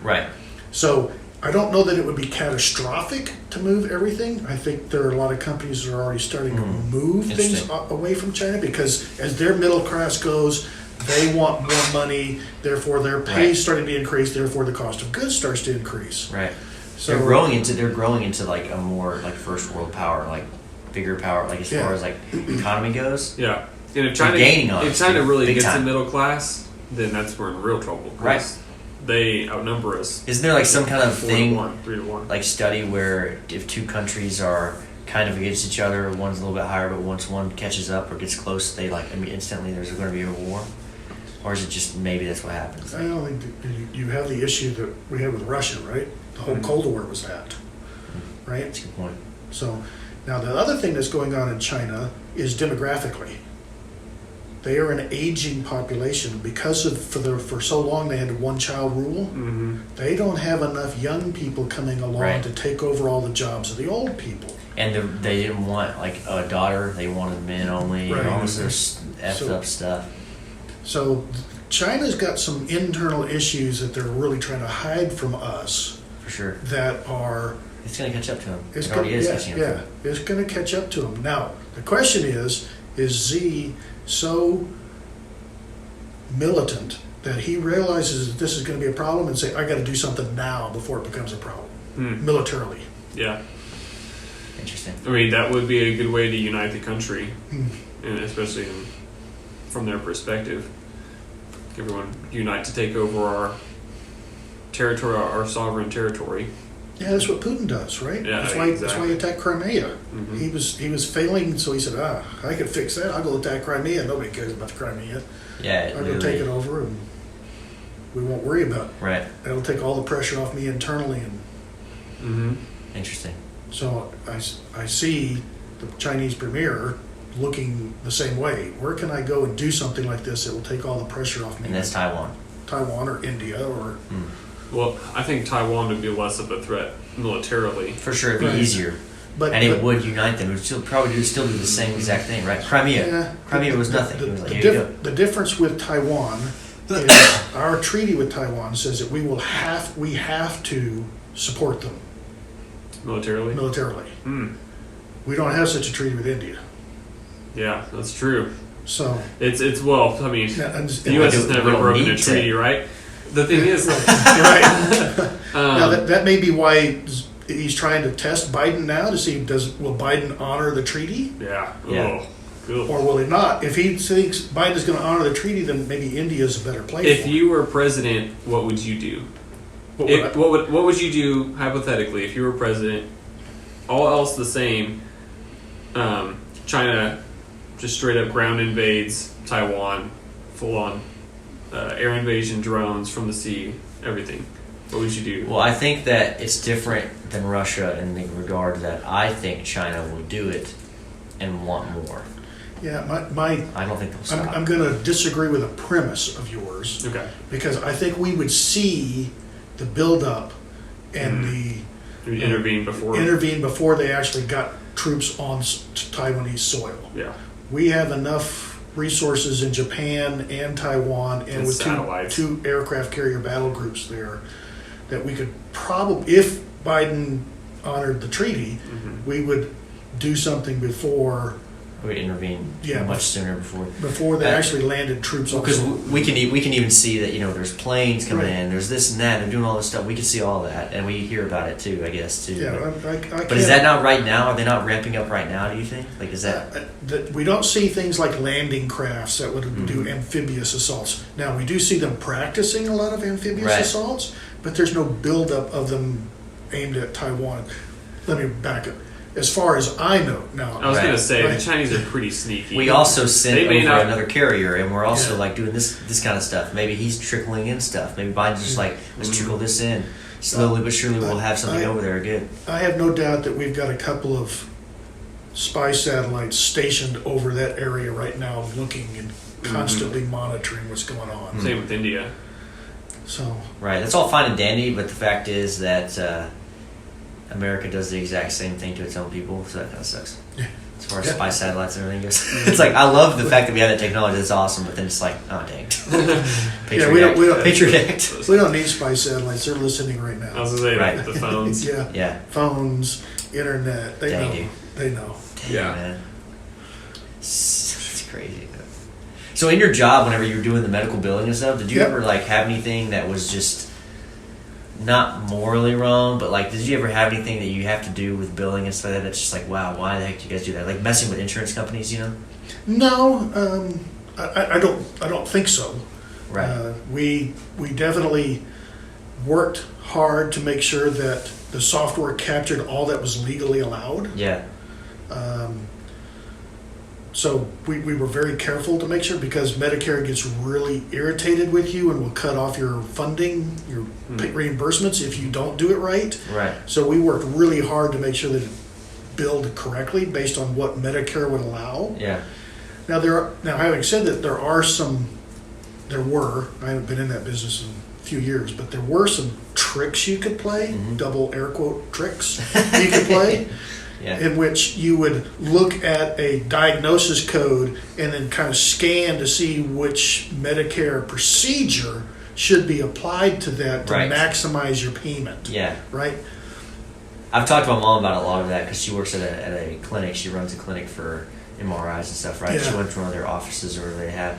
Right. So I don't know that it would be catastrophic to move everything. I think there are a lot of companies that are already starting to move things Interesting. away from China because as their middle class goes, they want more money, therefore their pay Right. is starting to increase, therefore the cost of goods starts to increase. Right. So they're growing into like a more like first world power, like bigger power, like as far as like economy goes. Yeah. And if China, gaining on if us, China dude. really Big gets time. the middle class, then that's we're in real trouble. 'Cause Right. They outnumber us. Isn't there like some kind of 4 thing, to 1, 3 to 1. like study where if 2 countries are kind of against each other, one's a little bit higher, but once one catches up or gets close, they instantly there's going to be a war? Or is it just maybe that's what happens? I don't think that you have the issue that we had with Russia, right? The whole Cold War was that, right? That's a good point. So now the other thing that's going on in China is demographically. They are an aging population because for so long they had a one-child rule. Mm-hmm. They don't have enough young people coming along Right. to take over all the jobs of the old people. And they didn't want like a daughter; they wanted men only. Right. And all this other effed So- up stuff. So China's got some internal issues that they're really trying to hide from us For sure. that are. It's going to catch up to him. It's It already is catching up to yeah, him. it's going to catch up to them. Now, the question is Z so militant that he realizes that this is going to be a problem and say, I got to do something now before it becomes a problem, militarily. Yeah. Interesting. I mean, that would be a good way to unite the country, Hmm. and especially from their perspective. Everyone unite to take over our territory, our sovereign territory. Yeah, that's what Putin does, right? Yeah, that's why exactly. he attacked Crimea. Mhm. He was failing, so he said, I could fix that. I'll go attack Crimea. Nobody cares about the Crimea. Yeah, I'll go take it over, and we won't worry about it. Right. It'll take all the pressure off me internally. And Mm-hmm. Interesting. so I see the Chinese premier looking the same way. Where can I go and do something like this that will take all the pressure off me? And that's Taiwan. Taiwan or India or Well, I think Taiwan would be less of a threat militarily. For sure, it'd be Right. easier. but And it would unite them. It would still probably still do the same exact thing, right? Crimea. Yeah. Crimea was nothing. The, It was like, the here you go. the difference with Taiwan is our treaty with Taiwan says that we have to support them Militarily? militarily. Hmm. We don't have such a treaty with India. Yeah, that's true. So It's well, I mean, yeah, and, the U.S. has we never don't broken a need to. treaty, right? The thing is, right. Now um, that may be why he's trying to test Biden now to see will Biden honor the treaty yeah, Yeah. Oh, cool. or will he not? If he thinks Biden is going to honor the treaty, then maybe India is a better place. If for you were president, what would you do? him. What would you do hypothetically if you were president? All else the same, China just straight up ground invades Taiwan, full on air invasion, drones from the sea, everything. What would you do? Well, I think that it's different than Russia in the regard that I think China will do it and want more. Yeah, I don't think they'll stop. I'm going to disagree with a premise of yours Okay. because I think we would see the buildup and You'd intervene before. intervene before they actually got troops on Taiwanese soil. Yeah. We have enough resources in Japan and Taiwan and And with satellites. two aircraft carrier battle groups there that we could probably, if Biden honored the treaty, we would do something before We intervene Yeah, much sooner before they actually landed troops on Because soil. we can even see that there's planes coming Right. in, there's this and that, they're doing all this stuff. We can see all that, and we hear about it too, I guess too. Yeah, but is that not right now? Are they not ramping up right now? Do you think? Like, is that? We don't see things like landing crafts that would do Mm-hmm. amphibious assaults. Now, we do see them practicing a lot of amphibious Right. assaults, but there's no buildup of them aimed at Taiwan. Let me back up. As far as I know, now, I was Right. gonna say Right. the Chinese are pretty sneaky. We also sent They may over not- another carrier, and we're also Yeah. like doing this kind of stuff. Maybe he's trickling in stuff. Maybe Biden's just like, let's trickle this in. Slowly but surely, we'll have something over there. Good. I have no doubt that we've got a couple of spy satellites stationed over that area right now, looking and constantly monitoring what's going on. Same with India. So, Right. That's all fine and dandy, but the fact is that America does the exact same thing to its own people, so that kind of sucks. Yeah. As far as Yeah. spy satellites and everything goes, it's like I love the fact that we have that technology. That's awesome, but then it's like, oh dang. Yeah, we don't- Patriot Act. we don't need spy satellites. They're listening right I now. was gonna say Right. like the phones. Yeah. Yeah. Phones, internet, they They know. do. They know. Dang, Yeah. man. It's crazy. So in your job, whenever you were doing the medical billing and stuff, did you Yep. ever like have anything that was just not morally wrong, but like did you ever have anything that you have to do with billing and stuff like that that's just like, wow, why the heck do you guys do that? Like messing with insurance companies, No, I don't think so. Right. We definitely worked hard to make sure that the software captured all that was legally allowed. Yeah. So we were very careful to make sure, because Medicare gets really irritated with you and will cut off your funding, your reimbursements if you don't do it right. Right. So we worked really hard to make sure that it billed correctly based on what Medicare would allow. Yeah. Now having said that, there were, I haven't been in that business in a few years, but there were some tricks you could play, Mhm. double air quote tricks you could play, Yeah. in which you would look at a diagnosis code and then kind of scan to see which Medicare procedure should be applied to that to Right. maximize your payment, Yeah. right? I've talked to my mom about a lot of that because she works at a clinic. She runs a clinic for MRIs and stuff, right? She Yeah. went to one of their offices or whatever they have,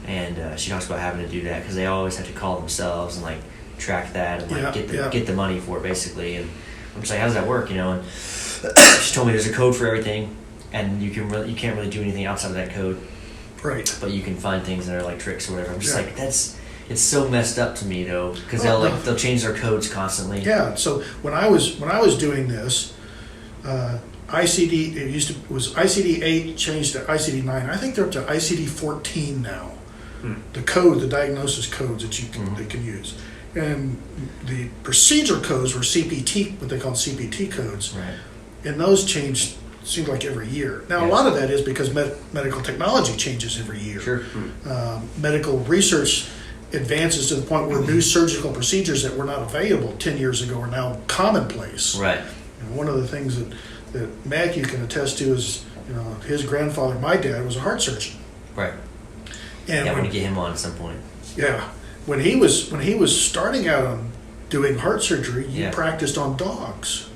and she talks about having to do that because they always have to call themselves and like track that and like Yeah, get the money for it basically. And I'm just like, how does that work, you know? And she told me there's a code for everything, and you can't really do anything outside of that code, Right. but you can find things that are like tricks or whatever. I'm just Yeah. like, it's so messed up to me though because Oh, they'll change their codes constantly. Yeah. So when I was doing this, ICD was ICD 8 changed to ICD 9. I think they're up to ICD 14 now. The code, the diagnosis codes that they can use, and the procedure codes were CPT, what they call CPT codes, Right. and those change seems like every year. Now Yeah. a lot of that is because medical technology changes every year. Sure. Medical research advances to the point where new surgical procedures that were not available 10 years ago are now commonplace. Right. And one of the things that Matthew can attest to is, his grandfather, my dad, was a heart surgeon. Right. And Yeah, I'm when, gonna get him on at some point. when he was starting out on doing heart surgery, you Yeah. practiced on dogs,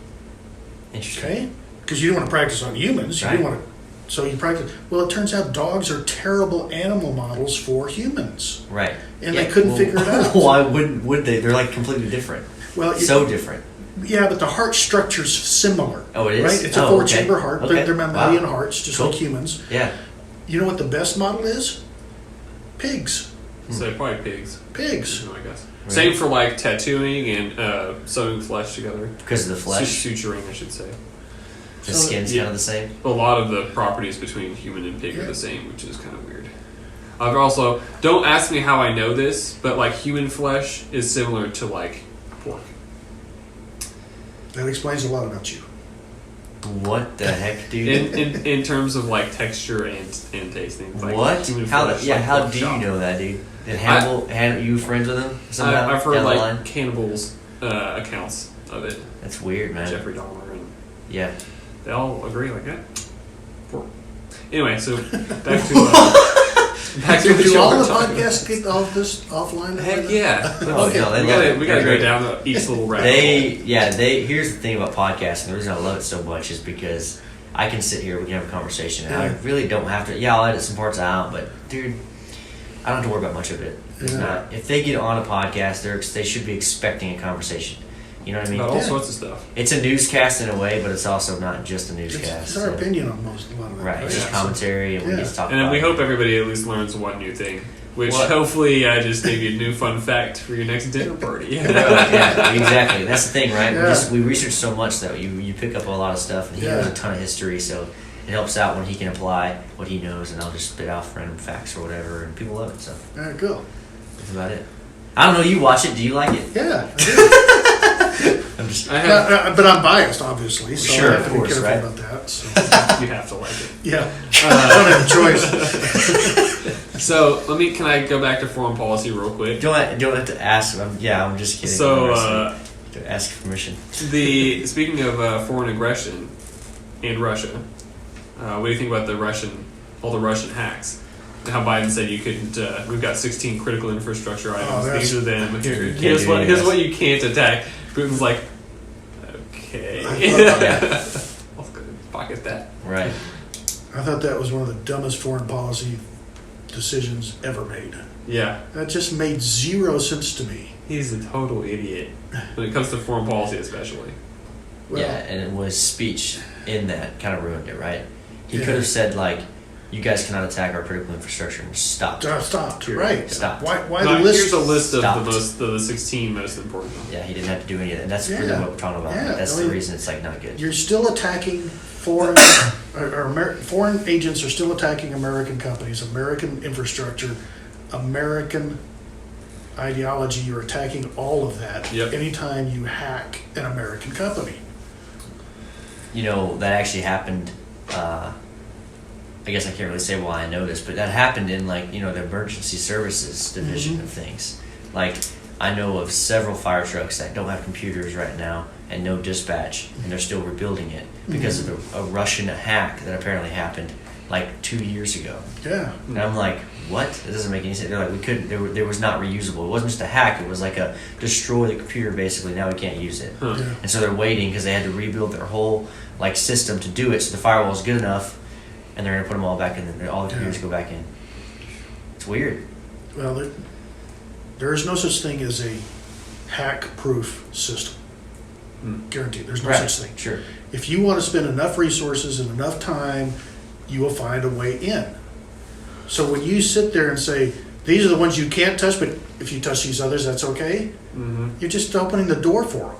Interesting. okay? Because you didn't want to practice on humans. You Right. didn't want to. So you practice. Well, it turns out dogs are terrible animal models for humans, Right. and they couldn't figure it out. Why would they? They're like completely different. Well, So different. yeah, but the heart structure's similar. Oh, it is? Right? It's a Oh, four-chamber okay. heart. Okay. They're mammalian Wow. hearts, just Cool. like humans. Yeah. You know what the best model is? Pigs. So probably pigs. Pigs. I guess. Right. Same for like tattooing and sewing flesh together. Because of the flesh. Suturing, I should say. The So, skin's yeah. kind of the same. A lot of the properties between human and pig Yeah. are the same, which is kind of weird. I've also, don't ask me how I know this, but like human flesh is similar to like pork. That explains a lot about you. What the heck, dude? In terms of like texture and tasting. Like What? human How? flesh, Yeah. like How pork do chop. you know that, dude? Did Hannibal? You friends with him? Somehow? I've heard down the like line? cannibals accounts of it. That's weird, man. Jeffrey Dahmer and Yeah. they all agree like that. Pork. Anyway, so back to back to the Do show all we're the talking podcasts get all this offline? Heck yeah. Oh, Okay. no, they We love gotta, it. we gotta They're go great. down each little rabbit hole. Here's the thing about podcasting. The reason I love it so much is because I can sit here, we can have a conversation, and I Yeah. really don't have to. Yeah, I'll edit some parts out, but dude, I don't have to worry about much of it. It's Yeah. not. If they get on a podcast, they should be expecting a conversation. You know what I mean? About all Yeah. sorts of stuff. It's a newscast in a way, but it's also not just a newscast. It's our opinion on a lot of that. Right, it's just Yeah. commentary, and we Yeah. get to talk And then about we it. hope everybody at least learns one new thing. Which What? hopefully I just gave you a new fun fact for your next dinner party. Yeah, exactly. That's the thing, right? Yeah. We research so much that you pick up a lot of stuff, and he knows Yeah. a ton of history, so it helps out when he can apply what he knows, and I'll just spit out random facts or whatever, and people love it. So All right, cool. that's about it. I don't know. You watch it? Do you like it? Yeah, I do. I'm just. I have, But I'm biased, obviously, so Sure, I have of to course, be careful right? about that. So. you have to like it. Yeah, I don't have a choice. So can I go back to foreign policy real quick? Don't have to ask. I'm just kidding. So to ask permission. speaking of foreign aggression and Russia, what do you think about all the Russian hacks? How Biden said you couldn't. We've got 16 critical infrastructure items. that's- These are them. Can't Here's do what any of this. you can't attack. Putin's like, okay, Yeah. I'll pocket that. Right. I thought that was one of the dumbest foreign policy decisions ever made. Yeah, That just made zero sense to me. he's a total idiot when it comes to foreign policy, especially. Well, Yeah, and it was speech in that kind of ruined it, right? He Yeah. could have said like, "You guys cannot attack our critical infrastructure," and stopped. Stopped. Here. Right. Stopped. Why No, the list? here's a list of stopped. the 16 most important ones. Yeah, he didn't have to do any of that. And that's really Yeah. what we're talking about. Yeah, That's I the mean, reason it's like not good. You're still attacking foreign, foreign agents are still attacking American companies, American infrastructure, American ideology. You're attacking all of that. Yep. Anytime you hack an American company. You know, that actually happened. I guess I can't really say why I know this, but that happened in like, you know, the emergency services division Mhm. of things. Like I know of several fire trucks that don't have computers right now and no dispatch, and they're still rebuilding it because of a Russian hack that apparently happened like 2 years ago. Yeah. And I'm like, what? It doesn't make any sense. They're like, we couldn't. There was not reusable. It wasn't just a hack. It was like a destroy the computer. Basically, now we can't use it. Huh. Yeah. And so they're waiting because they had to rebuild their whole like system to do it. So the firewall is good enough, and they're gonna put them all back in. And all the computers go back in. It's weird. Well, there is no such thing as a hack-proof system. Guaranteed. There's no such thing. Sure. If you want to spend enough resources and enough time, you will find a way in. So when you sit there and say, these are the ones you can't touch, but if you touch these others, that's okay, you're just opening the door for them.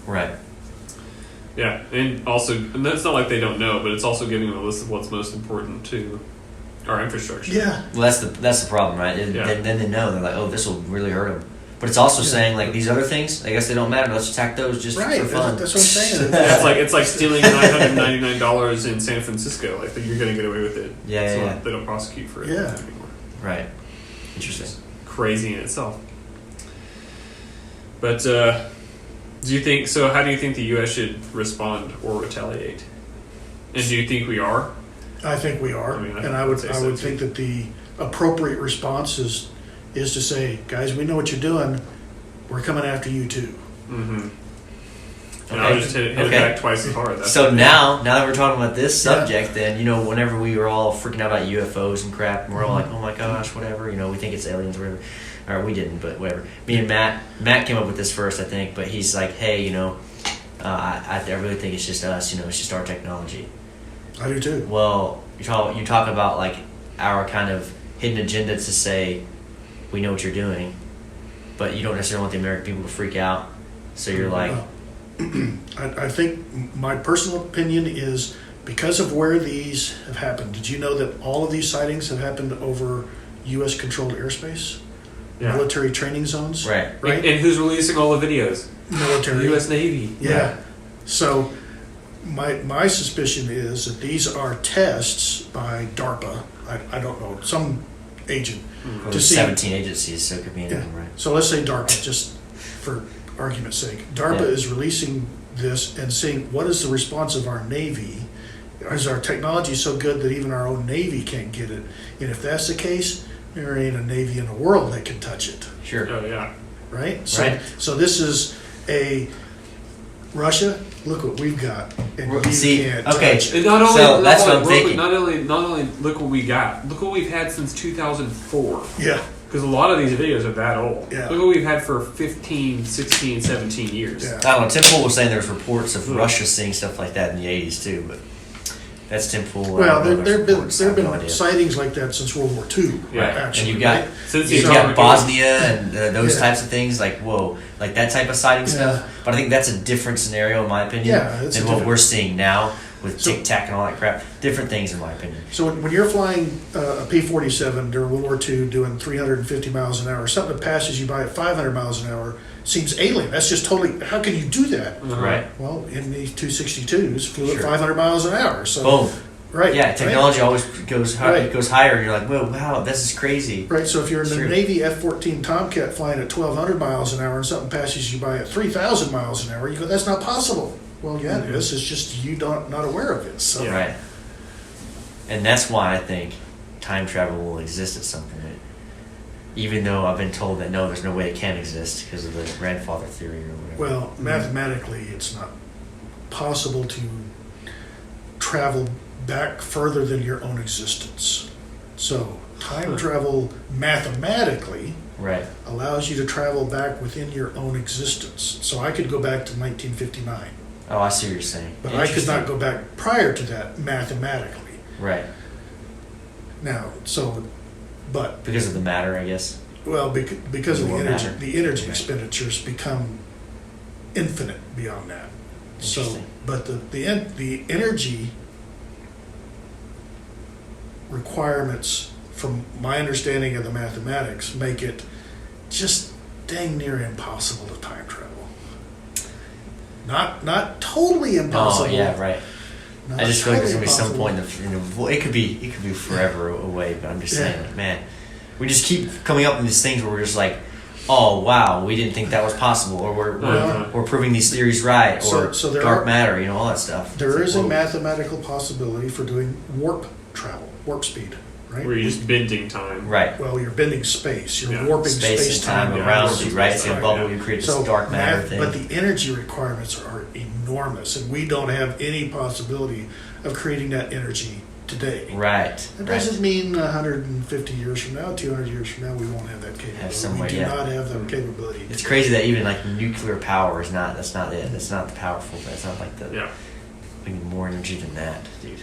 Right. Yeah, and also, and that's not like they don't know, but it's also giving them a list of what's most important to our infrastructure. Yeah. Well, that's the problem, right? Then they know. They're like, oh, this will really hurt them. But it's also saying like these other things. I guess they don't matter. Let's attack those just Right. for fun. That's what I'm saying. It's like stealing $999 in San Francisco. Like you're going to get away with it. Yeah. They don't prosecute for it Yeah. anymore. Right. Interesting. It's crazy in itself. But do you think so? How do you think the U.S. should respond or retaliate? And do you think we are? I think we are, I would think that the appropriate response is to say, guys, we know what you're doing. We're coming after you too. Mm-hmm. And I would just hit it back twice as hard. So now that we're talking about this subject, then whenever we were all freaking out about UFOs and crap, and we're all like, oh my gosh, whatever. We think it's aliens, whatever. Or we didn't, but whatever. Me and Matt came up with this first, I think. But he's like, hey, I really think it's just us. It's just our technology. I do too. Well, you talk about like our kind of hidden agenda to say we know what you're doing, but you don't necessarily want the American people to freak out. So you're like, I think my personal opinion is because of where these have happened. Did you know that all of these sightings have happened over U.S. controlled airspace, military training zones? Right. And who's releasing all the videos? Military. U.S. Navy. Yeah. So my suspicion is that these are tests by DARPA. I don't know, some agent. to see 17 agencies, so it could be anything, right? So let's say DARPA, just for argument's sake. DARPA is releasing this and seeing what is the response of our Navy. Is our technology so good that even our own Navy can't get it? And if that's the case, there ain't a Navy in the world that can touch it. Sure. Oh, yeah. Right? So this is a Russia, look what we've got. And you can't touch it. Not only, so that's what I'm thinking. Not only look what we got. Look what we've had since 2004. Yeah. Because a lot of these videos are that old. Yeah. Look what we've had for 15, 16, 17 years. Yeah. I don't know. Tim Pool was saying there's reports of Russia seeing stuff like that in the 80s too, but that's Tim Pool. Well, there have been sightings like that since World War II. Yeah. Actually, and you got, right? you got Bosnia and those types of things, like, whoa, like that type of sighting stuff. But I think that's a different scenario, in my opinion, than what we're seeing now with Tic Tac and all that crap. Different things, in my opinion. So when you're flying a P-47 during World War II doing 350 miles an hour, something that passes you by at 500 miles an hour seems alien. That's just totally, how can you do that? Right. Well, in these 262s flew at 500 miles an hour. So, boom. Right. Yeah, technology always goes goes higher, and you're like, whoa, wow, this is crazy. Right, so if you're in the Navy F-14 Tomcat flying at 1,200 miles an hour and something passes you by at 3,000 miles an hour, you go, that's not possible. Well, yeah, it is. It's just you not aware of it. So. Yeah. Right. And that's why I think time travel will exist at some point. Even though I've been told that no, there's no way it can exist because of the grandfather theory or whatever. Well, mathematically, it's not possible to travel back further than your own existence. So time travel mathematically allows you to travel back within your own existence. So I could go back to 1959. Oh, I see what you're saying. But I could not go back prior to that mathematically. Right. Now, but because of the matter, I guess. Well, because of the energy Okay. expenditures become infinite beyond that. So, but the energy requirements, from my understanding of the mathematics, make it just dang near impossible to time travel. Not totally impossible. Oh yeah, right. I just feel like there's gonna be some point it could be forever away, but I'm just saying, like, man, we just keep coming up with these things where we're just like, oh wow, we didn't think that was possible, or we're proving these theories right, or so there dark are- matter, all that stuff. There is a whoa. mathematical possibility for doing warp travel, warp speed, right? Where you're just bending time. Right. Well, you're bending space. You're Yeah. warping Space and time yeah, around yeah. you, right? It's a Right, bubble, yeah. you create this So dark matter thing. but the energy requirements are enormous, and we don't have any possibility of creating that energy today. Right. That right. doesn't mean 150 years from now, 200 years from now, we won't have that capability. some way, we do yeah. not have that capability. It's crazy that even like nuclear power is not. That's not it. That's not the powerful. That's not like the. Yeah. We need more energy than that, dude.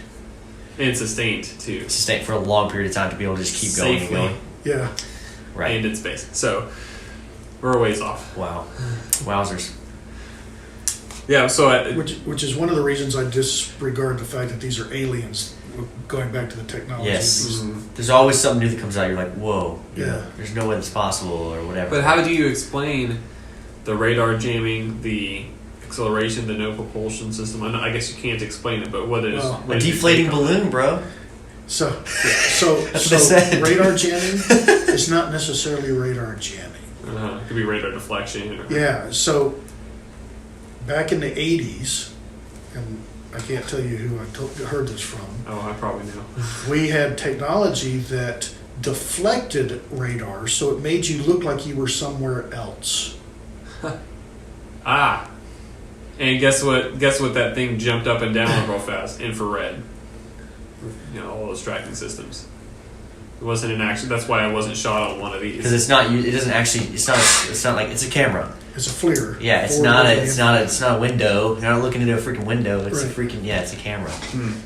And sustained, too. Sustain for a long period of time to be able to just keep going and Safely. going. Yeah. Right. And in space. So, we're a ways off. Wow. Wowzers. Yeah, so Which is one of the reasons I disregard the fact that these are aliens. Going back to the technology. Yes. These- There's always something new that comes out. You're like, whoa. Yeah. There's no way that's possible or whatever. But how do you explain the radar jamming, the acceleration, the no propulsion system? I guess you can't explain it, but what is Well, what a is your deflating take on balloon, bro. So That's what I said. radar jamming is not necessarily radar jamming. that? It could be radar deflection. Or, Yeah. So back in the 80s, and I can't tell you who I heard this from. Oh, I probably know. We had technology that deflected radar, so it made you look like you were somewhere else. Ah. And guess what? Guess what? That thing jumped up and down real fast. Infrared. All those tracking systems. It wasn't an action. That's why I wasn't shot on one of these. Because it's not. It doesn't actually. It's not. It's not like it's a camera. It's a FLIR. Yeah. It's not. It's not. It's not a window. You're not looking into a freaking window. It's Right. a freaking. Yeah. It's a camera.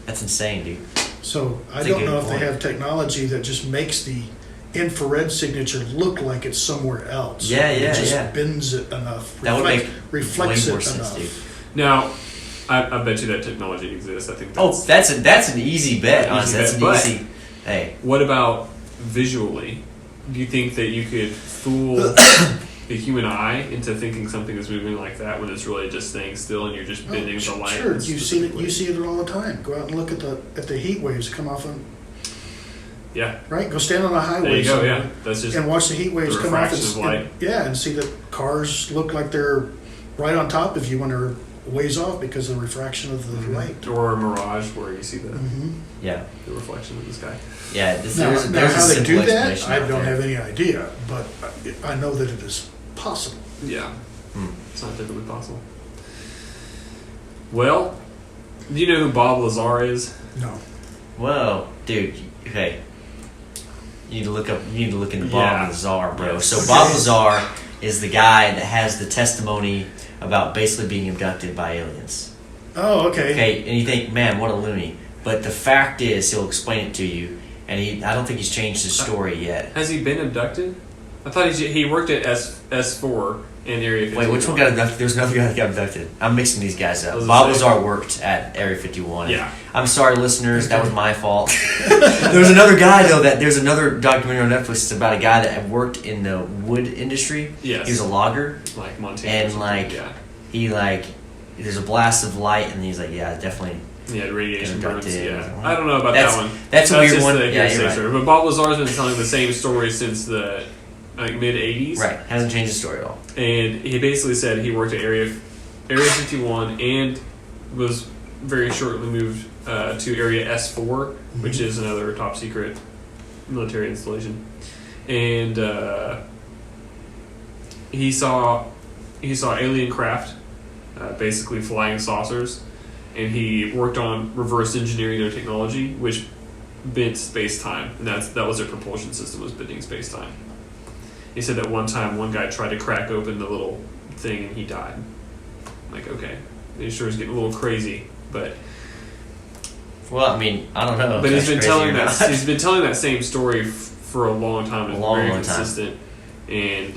That's insane, dude. So I That's a don't good know if point. they have technology that just makes the infrared signature look like it's somewhere else. Yeah, yeah, It just yeah. bends it enough. That would make reflects way more it sense, enough. dude. Now, I bet you that technology exists. I think. Oh, That's, that's an easy bet. Easy Honestly, that's bet, an but- easy. Hey. What about visually? Do you think that you could fool the human eye into thinking something is moving like that when it's really just staying still and you're just bending the light? Sure, you see it all the time. Go out and look at the heat waves come off on. Yeah. Right, go stand on a highway There you go. somewhere Yeah. That's just. and watch the heat waves the come off. refraction of light. And see that cars look like they're right on top of you when they're ways off because of the refraction of the light. Or a mirage where you see the Yeah. reflection of the sky. Yeah. Now, There's now a how they simple do that, explanation I out don't there. have any idea, but I know that it is possible. Yeah. It's not typically possible. Well, do you know who Bob Lazar is? No. Whoa, dude. Okay. You need to look up. You need to look into Yeah. Bob Lazar, bro. Yes. So Bob Lazar is the guy that has the testimony about basically being abducted by aliens. Oh, okay. Okay, and you think, man, what a loony. But the fact is, he'll explain it to you, and I don't think he's changed his story yet. Has he been abducted? I thought he worked at S4 in Area 51. Wait, which one got abducted? There's another guy that got abducted. I'm mixing these guys up. Was it Bob safe? Lazar worked at Area 51. Yeah. I'm sorry, listeners. That was my fault. There's another guy, though, there's another documentary on Netflix. It's about a guy that had worked in the wood industry. Yes. He was a logger. Like Montana. or And, something, like, yeah. He, there's a blast of light, and he's like, yeah, definitely. Yeah, radiation Get burns. abducted. Yeah, I don't know about That's- that one. that's a weird just one. The Yeah, hearsay you're right. story. But Bob Lazar's been telling the same story since the mid '80s. Right. Hasn't changed the story at all. And he basically said he worked at Area 51 and was very shortly moved to Area S4, which is another top secret military installation. And he saw alien craft, basically flying saucers, and he worked on reverse engineering their technology, which bent space time, and that was their propulsion system, was bending space time. He said that one time one guy tried to crack open the little thing and he died. Like, okay, it sure is getting a little crazy, but Well, I mean, I don't know. if he's that's been crazy telling or that not. he's been telling that same story for a long time. It's very long time. consistent, and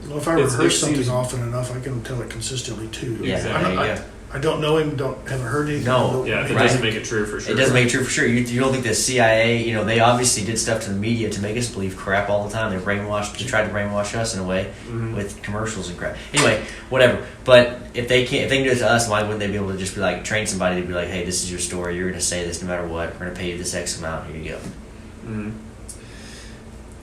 Well, if I It rehearse something seems- often enough, I can tell it consistently too. Yeah, Exactly. there you go. I don't know him. Haven't heard anything. No. yeah, that Right. doesn't make it true for sure. It doesn't make it true for sure. You don't think the CIA, they obviously did stuff to the media to make us believe crap all the time. They tried to brainwash us in a way with commercials and crap. Anyway, whatever. But if they can do it to us, why wouldn't they be able to just be like, train somebody to be like, hey, this is your story. You're going to say this no matter what. We're going to pay you this X amount. Here you go.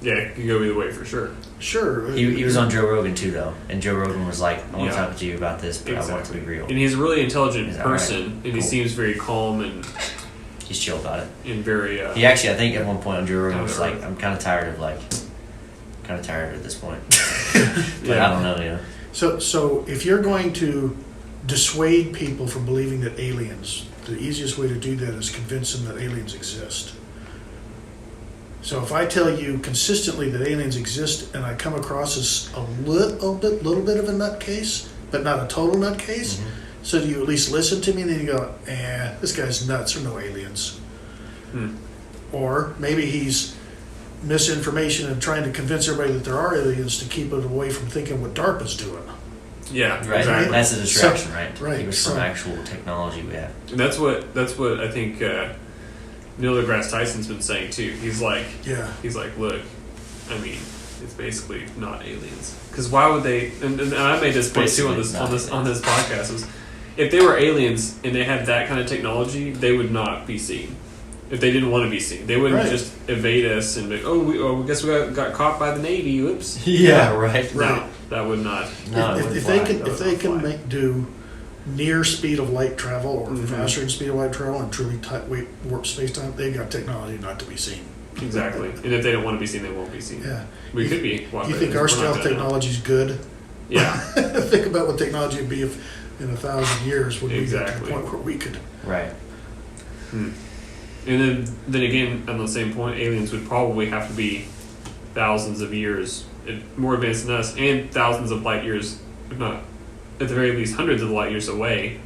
Yeah, it could go either way for sure. Sure. He was on Joe Rogan too, though, and Joe Rogan was like, "I want to Yeah. talk to you about this, but I want it to be real." And he's a really intelligent He's all right. person, and he Cool. seems very calm and He's chill about it. very. He actually, I think, at one point on Joe Rogan was Kinda like, "I'm kind of tired at this point." But Yeah. I don't know, you know. So if you're going to dissuade people from believing that aliens, the easiest way to do that is convince them that aliens exist. So if I tell you consistently that aliens exist and I come across as a little bit of a nutcase, but not a total nutcase, so do you at least listen to me and then you go, this guy's nuts, there are no aliens. Or maybe he's misinformation and trying to convince everybody that there are aliens to keep it away from thinking what DARPA's doing. Yeah, Right, exactly. that's a distraction, right? right, He was so- from actual technology we have. And that's what I think Neil deGrasse Tyson's been saying too. He's like, Yeah. look, I mean, it's basically not aliens. Because why would they? And I made this point too on this podcast. Is if they were aliens and they had that kind of technology, they would not be seen. If they didn't want to be seen, they wouldn't Right. just evade us and be, we guess we got caught by the Navy. Oops. Yeah, right. No, that would not. No, it if wouldn't they fly. can, That if would they not can fly. do near speed of light travel or Mhm. faster than speed of light travel and truly tight weight warp space time, they've got technology not to be seen. Exactly. And if they don't want to be seen, they won't be seen. Yeah. We could be. You think our stealth technology is good? Yeah. Think about what technology would be if in 1,000 years when we get to Exactly. the point where we could. Right. And then again, on the same point, aliens would probably have to be thousands of years more advanced than us, and thousands of light years, if not at the very least hundreds of light years away.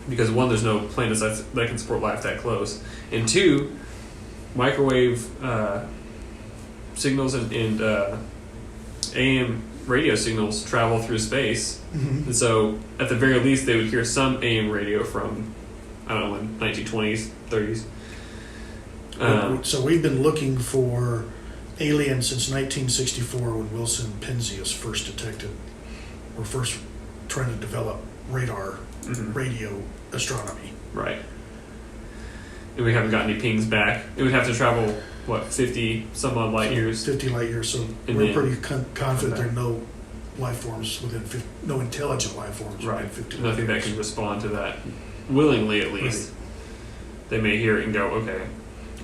Because one, there's no planets that can support life that close, and two, microwave signals and AM radio signals travel through space, and so at the very least they would hear some AM radio from, I don't know, when 1920s, 30s. So we've been looking for aliens since 1964 when Wilson Penzias first detected, or first trying to develop radar, radio astronomy. Right. And we haven't got any pings back. It would have to travel, 50 some odd light years? 50 light years, so And we're then pretty confident there are no life forms within no intelligent life forms within Right. 50 Nothing that years. can respond to that willingly, at least. They may hear it and go, okay.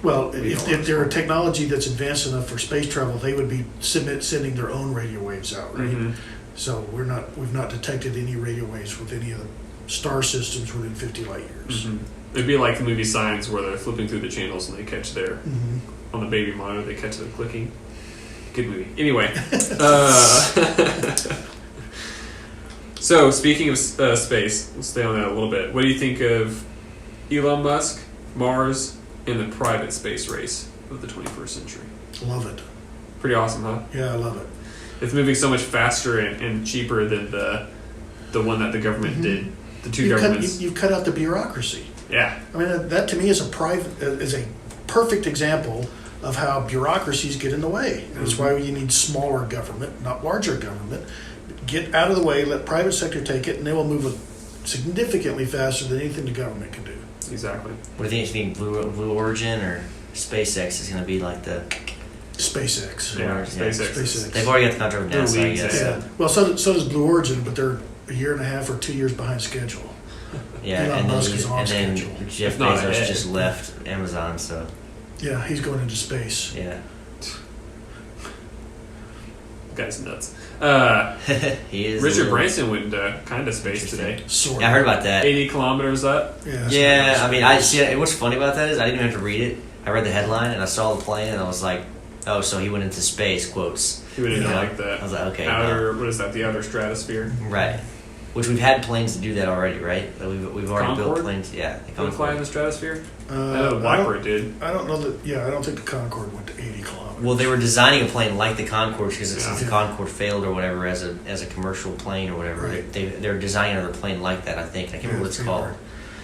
Well, We if don't there are technology that's advanced enough for space travel, they would be sending their own radio waves out, right? Mhm. So we've not detected any radio waves with any of the star systems within 50 light years. It'd be like the movie Signs, where they're flipping through the channels and they catch on the baby monitor, they catch the clicking. Good movie. Anyway. So, speaking of space, we'll stay on that a little bit. What do you think of Elon Musk, Mars, and the private space race of the 21st century? Love it. Pretty awesome, huh? Yeah, I love it. It's moving so much faster and cheaper than the one that the government did. The two governments. You've cut out the bureaucracy. Yeah. I mean, that to me is a perfect example of how bureaucracies get in the way. And that's why you need smaller government, not larger government. Get out of the way, let private sector take it, and they will move it significantly faster than anything the government can do. Exactly. What do you think? Blue Origin or SpaceX is going to be like the SpaceX. Yeah, SpaceX. SpaceX. They've already got the contract with They're NASA, I leads, guess. Yeah. Well, so does Blue Origin, but they're a year and a half or 2 years behind schedule. Yeah, Elon and Musk is on then schedule. Jeff If not Bezos ahead. just left Amazon, so Yeah, he's going into space. yeah. Guy's nuts. He is. Richard Branson went kind of space today. Sort Yeah, I heard about that. 80 kilometers up. Yeah, Yeah, so- I mean, I see. What's funny about that is I didn't even have to read it. I read the headline and I saw the plane and I was like, "Oh, so he went into space?" Quotes. He went into Yeah. like the I was like, okay, outer, what is that, the outer stratosphere? Right. Which we've had planes to do that already, right? That we've already built Concorde? planes. Yeah, the Would it fly in Concorde. the stratosphere? I know I the don't- Blackbird did. I don't know that. Yeah, I don't think the Concorde went to 80 kilometers. Well, they were designing a plane like the Concorde because Yeah. since the Concorde failed or whatever as a commercial plane or whatever, Right. they're designing another plane like that. I think I can't remember what it's called.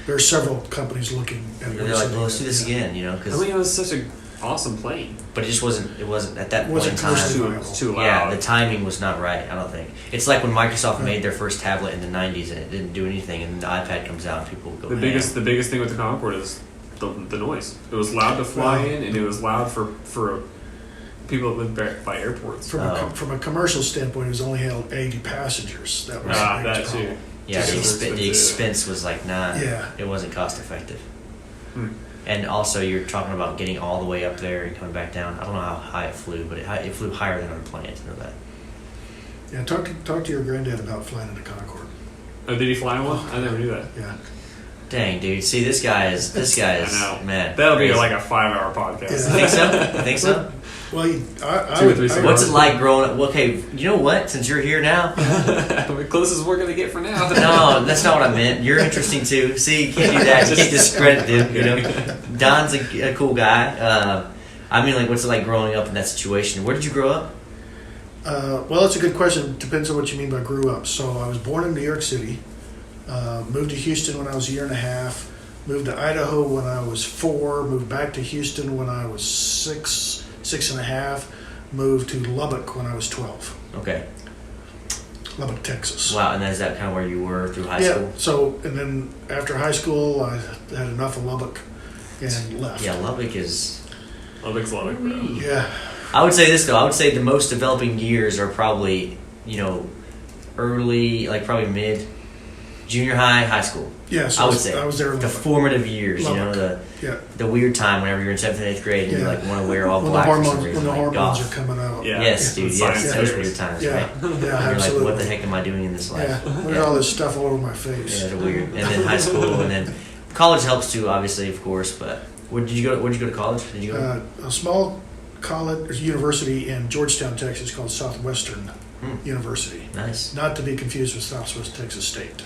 There are several companies looking at it. They're like, well, let's do this again, you know, I because mean, it was such an awesome plane. but it just wasn't. It wasn't at that point Wasn't in time. commercially It's too Yeah, loud. the timing was not right. I don't think it's like when Microsoft made their first tablet in the '90s and it didn't do anything, and the iPad comes out and people go. The biggest thing with the Concorde is the noise. It was loud to fly in, and it was loud for people that live by airports. From a commercial standpoint, it was only held 80 passengers. That was the That biggest too. problem. Yeah, Tickets are the expensive. expense was like, nah, Yeah. it wasn't cost effective. Hmm. And also, you're talking about getting all the way up there and coming back down. I don't know how high it flew, but it flew higher than our plane. To know that. Yeah, talk to your granddad about flying into Concorde. Oh, did he fly one? I never knew that. Yeah. Dang, dude. See, this guy is I know. man. That'll be crazy. like a 5-hour podcast. Yeah. You think so? You think so? Well, I 2 or 3 What's it like growing up? Well, okay, you know what? Since you're here now, The closest we're gonna get for now. no, that's not what I meant. You're interesting too. See, you can't do that. You can't discredit him. You know, Don's a cool guy. I mean, like, what's it like growing up in that situation? Where did you grow up? Well, that's a good question. Depends on what you mean by grew up. So I was born in New York City. Moved to Houston when I was a year and a half. Moved to Idaho when I was 4. Moved back to Houston when I was 6 and a half. Moved to Lubbock when I was 12. Okay. Lubbock, Texas. Wow, and is that kind of where you were through high Yeah. school? So, and then after high school, I had enough of Lubbock and left. Yeah, Lubbock is. Lubbock's Lubbock, bro. Yeah. I would say this though. I would say the most developing years are probably, early, like probably mid, junior high, high school. Yeah. So I would say I was there in the Lubbock. formative years. Lubbock. Yeah. The weird time whenever you're in 7th and 8th grade and you Yeah. like want to wear all When the black for some hormones, reason. when the like hormones goth. are coming out. Yeah. Yes, dude. Science Yes, those fairs. weird times, Yeah. right? Yeah. And you're Absolutely. like, what the heck am I doing in this life? Yeah. Look at all this stuff all over my face. Yeah, they're weird. And then high school, and then college helps too, obviously, of course. But where'd you go to college? Did you go? A small college or university in Georgetown, Texas, called Southwestern University. Nice. Not to be confused with Southwest Texas State.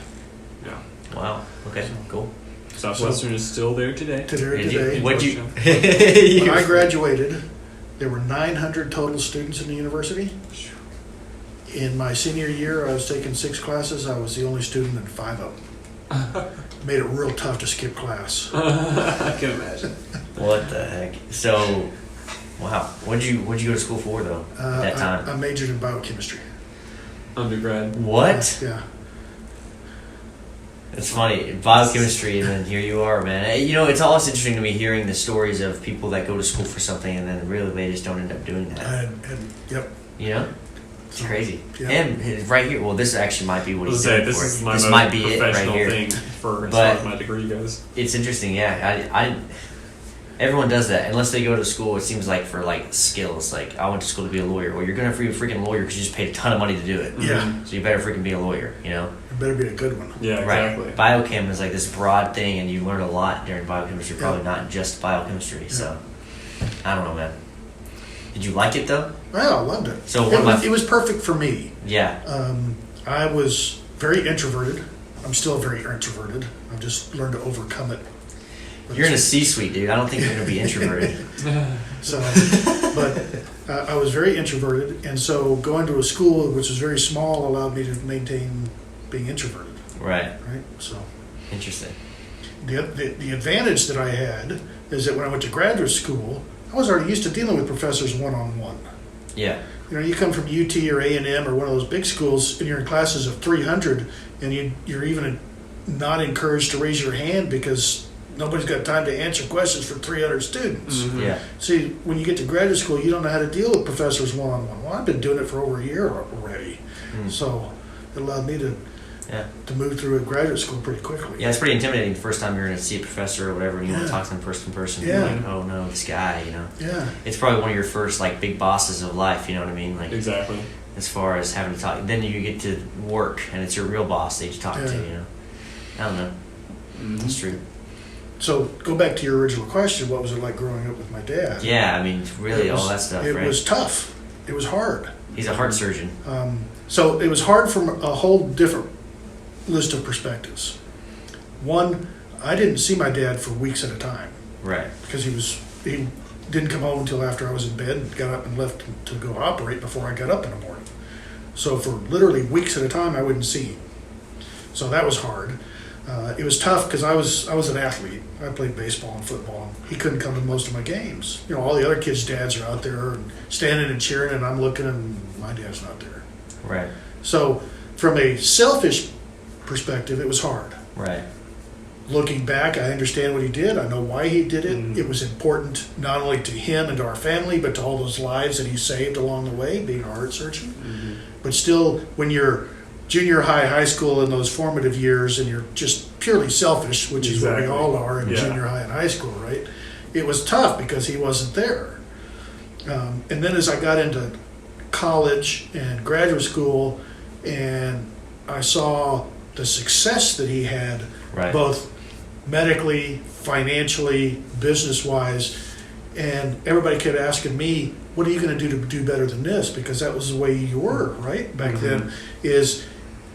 Yeah. Wow. Okay. Cool. Southwestern is still there today. Today. What'd you? When I graduated, there were 900 total students in the university. In my senior year, I was taking 6 classes. I was the only student in 5 of them. Made it real tough to skip class. I can imagine. What the heck? So, wow. What'd you go to school for though? At that time. I majored in biochemistry. Undergrad. What? Yeah. It's funny, biochemistry, and then here you are, man. It's always interesting to me hearing the stories of people that go to school for something and then really they just don't end up doing that. Yep. It's crazy. Yeah. Him, right here. Well, this actually might be what he's doing This for is it. my This most might be it right professional here. thing for as But- far as my degree goes. It's interesting, yeah. I everyone does that unless they go to school. It seems like for like skills, like I went to school to be a lawyer. Well, you're gonna be a freaking lawyer because you just paid a ton of money to do it. Yeah. So you better freaking be a lawyer, It better be a good one. Yeah, exactly. Right. Biochem is like this broad thing, and you learn a lot during biochemistry. Probably Yeah. not just biochemistry. So I don't know, man. Did you like it though? Well, I loved it. So one of my- it was perfect for me. Yeah. I was very introverted. I'm still very introverted. I've just learned to overcome it. But You're in a it's- C-suite, dude. I don't think you're gonna be introverted. So, but I was very introverted, and so going to a school which was very small allowed me to maintain being introverted. Right. Right. So Interesting. the advantage that I had is that when I went to graduate school, I was already used to dealing with professors one-on-one. Yeah. You come from UT or A&M or one of those big schools, and you're in classes of 300, and you're even not encouraged to raise your hand because nobody's got time to answer questions for 300 students. Mhm. Yeah. See, when you get to graduate school, you don't know how to deal with professors one-on-one. Well, I've been doing it for over a year already, so it allowed me to move through a graduate school pretty quickly. Yeah, it's pretty intimidating the first time you're going to see a professor or whatever, and you want Yeah. to talk to them person to person. Yeah. You're like, oh no, this guy, Yeah. It's probably one of your first like big bosses of life. You know what I mean? Like Exactly. as far as having to talk, then you get to work, and it's your real boss that you talk to. Yeah. I don't know. That's true. So go back to your original question. What was it like growing up with my dad? Yeah, I mean, really, It was- all that stuff, It right? was tough. It was hard. He's a heart surgeon. So it was hard from a whole different list of perspectives. One, I didn't see my dad for weeks at a time Right. because he didn't come home until after I was in bed and got up and left to go operate before I got up in the morning. So for literally weeks at a time, I wouldn't see him. So that was hard. It was tough because I was an athlete. I played baseball and football. He couldn't come to most of my games. All the other kids' dads are out there and standing and cheering, and I'm looking, and my dad's not there. Right. So from a selfish perspective, it was hard. Right. looking back, I understand what he did. I know why he did it. It was important not only to him and to our family, but to all those lives that he saved along the way, being a heart surgeon. But still, when you're junior high, high school, in those formative years, and you're just purely selfish, which is what we all are in junior high and high school, right? It was tough because he wasn't there. And then as I got into college and graduate school, and I saw the success that he had, both medically, financially, business-wise, and everybody kept asking me, what are you going to do better than this? Because that was the way you were, right? Back then, is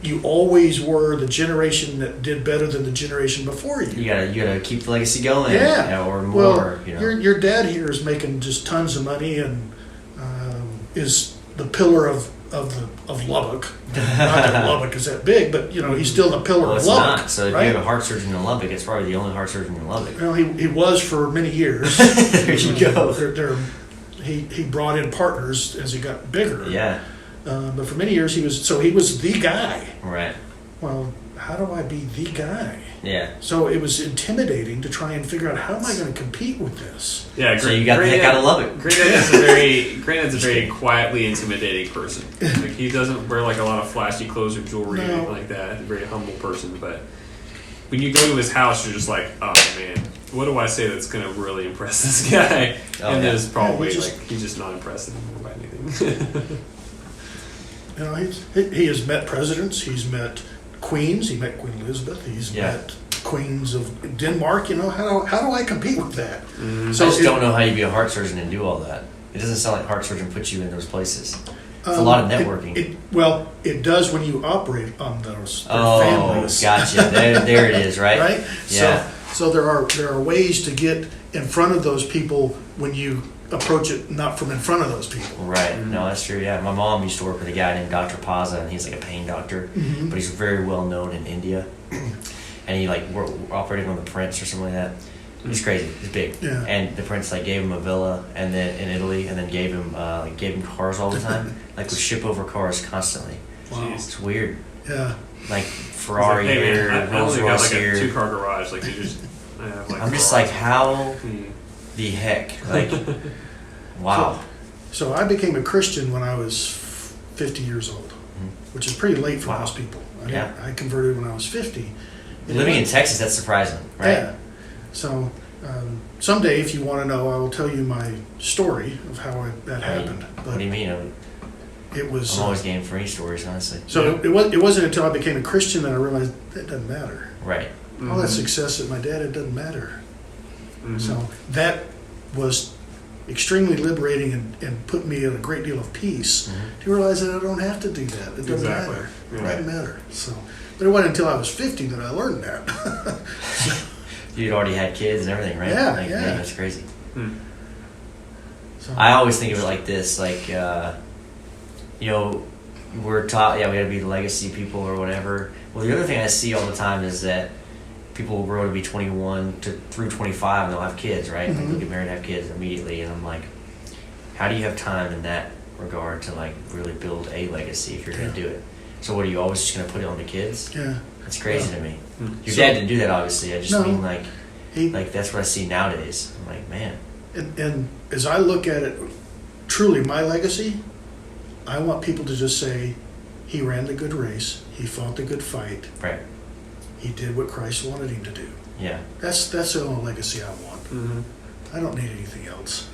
you always were the generation that did better than the generation before you. You gotta keep the legacy going, or more. Well, your dad here is making just tons of money and is the pillar of Lubbock. Not that Lubbock is that big, but he's still the pillar of Lubbock. Not. So if you have a heart surgeon in Lubbock, it's probably the only heart surgeon in Lubbock. Well, he was for many years. There you go. He brought in partners as he got bigger. Yeah. But for many years he was the guy. Right. Well, how do I be the guy? Yeah. So it was intimidating to try and figure out, how am I going to compete with this? Yeah. So you got the heck out of Lubbock. Granddad's a very quietly intimidating person. Like, he doesn't wear like a lot of flashy clothes or jewelry or anything like that. He's a very humble person. But when you go to his house, you're just like, oh man, what do I say that's going to really impress this guy? And there's probably he's just not impressive by anything. He has met presidents. He's met queens. He met Queen Elizabeth. He's met queens of Denmark. How do I compete with that? So I just don't know how you be a heart surgeon and do all that. It doesn't sound like heart surgeon puts you in those places. It's a lot of networking. It does when you operate on those Oh, families. gotcha. There it is, right? Right? Yeah. So there are ways to get in front of those people when you approach it not from in front of those people. Right. No, that's true. Yeah. My mom used to work with a guy named Dr. Paza, and he's like a pain doctor, but he's very well known in India. And he operated on the prince or something like that. He's crazy. He's big. Yeah. And the prince gave him a villa and then in Italy, and then gave him cars all the time. Would ship over cars constantly. Wow. It's weird. Yeah. Ferrari here, Rolls Royce here. I only got a 2-car garage. You just. I'm just how the heck? Wow. So I became a Christian when I was 50 years old, which is pretty late for most people. I converted when I was 50. Living in Texas, that's surprising, right? Yeah. So someday, if you want to know, I will tell you my story of how that happened. But what do you mean? It was. I'm always game for any stories, honestly. So it wasn't until I became a Christian that I realized that doesn't matter. Right. All that success that my dad had doesn't matter. So that was extremely liberating and put me in a great deal of peace to realize that I don't have to do that. It doesn't matter. It doesn't matter. So, but it wasn't until I was 50 that I learned that. You'd already had kids and everything, right? Yeah, Man, that's crazy. So, I always think of it like this, we're taught, we got to be the legacy people or whatever. Well, the other thing I see all the time is that people will grow to be 21 through 25 and they'll have kids, right? They'll get married and have kids immediately. And I'm like, how do you have time in that regard to really build a legacy if you're going to do it? So what, are you always just going to put it on the kids? Yeah. That's crazy to me. Your dad didn't do that, obviously. I just mean that's what I see nowadays. I'm like, man. And as I look at it, truly my legacy, I want people to just say, he ran the good race, he fought the good fight, right? He did what Christ wanted him to do. Yeah. That's the only legacy I want. I don't need anything else.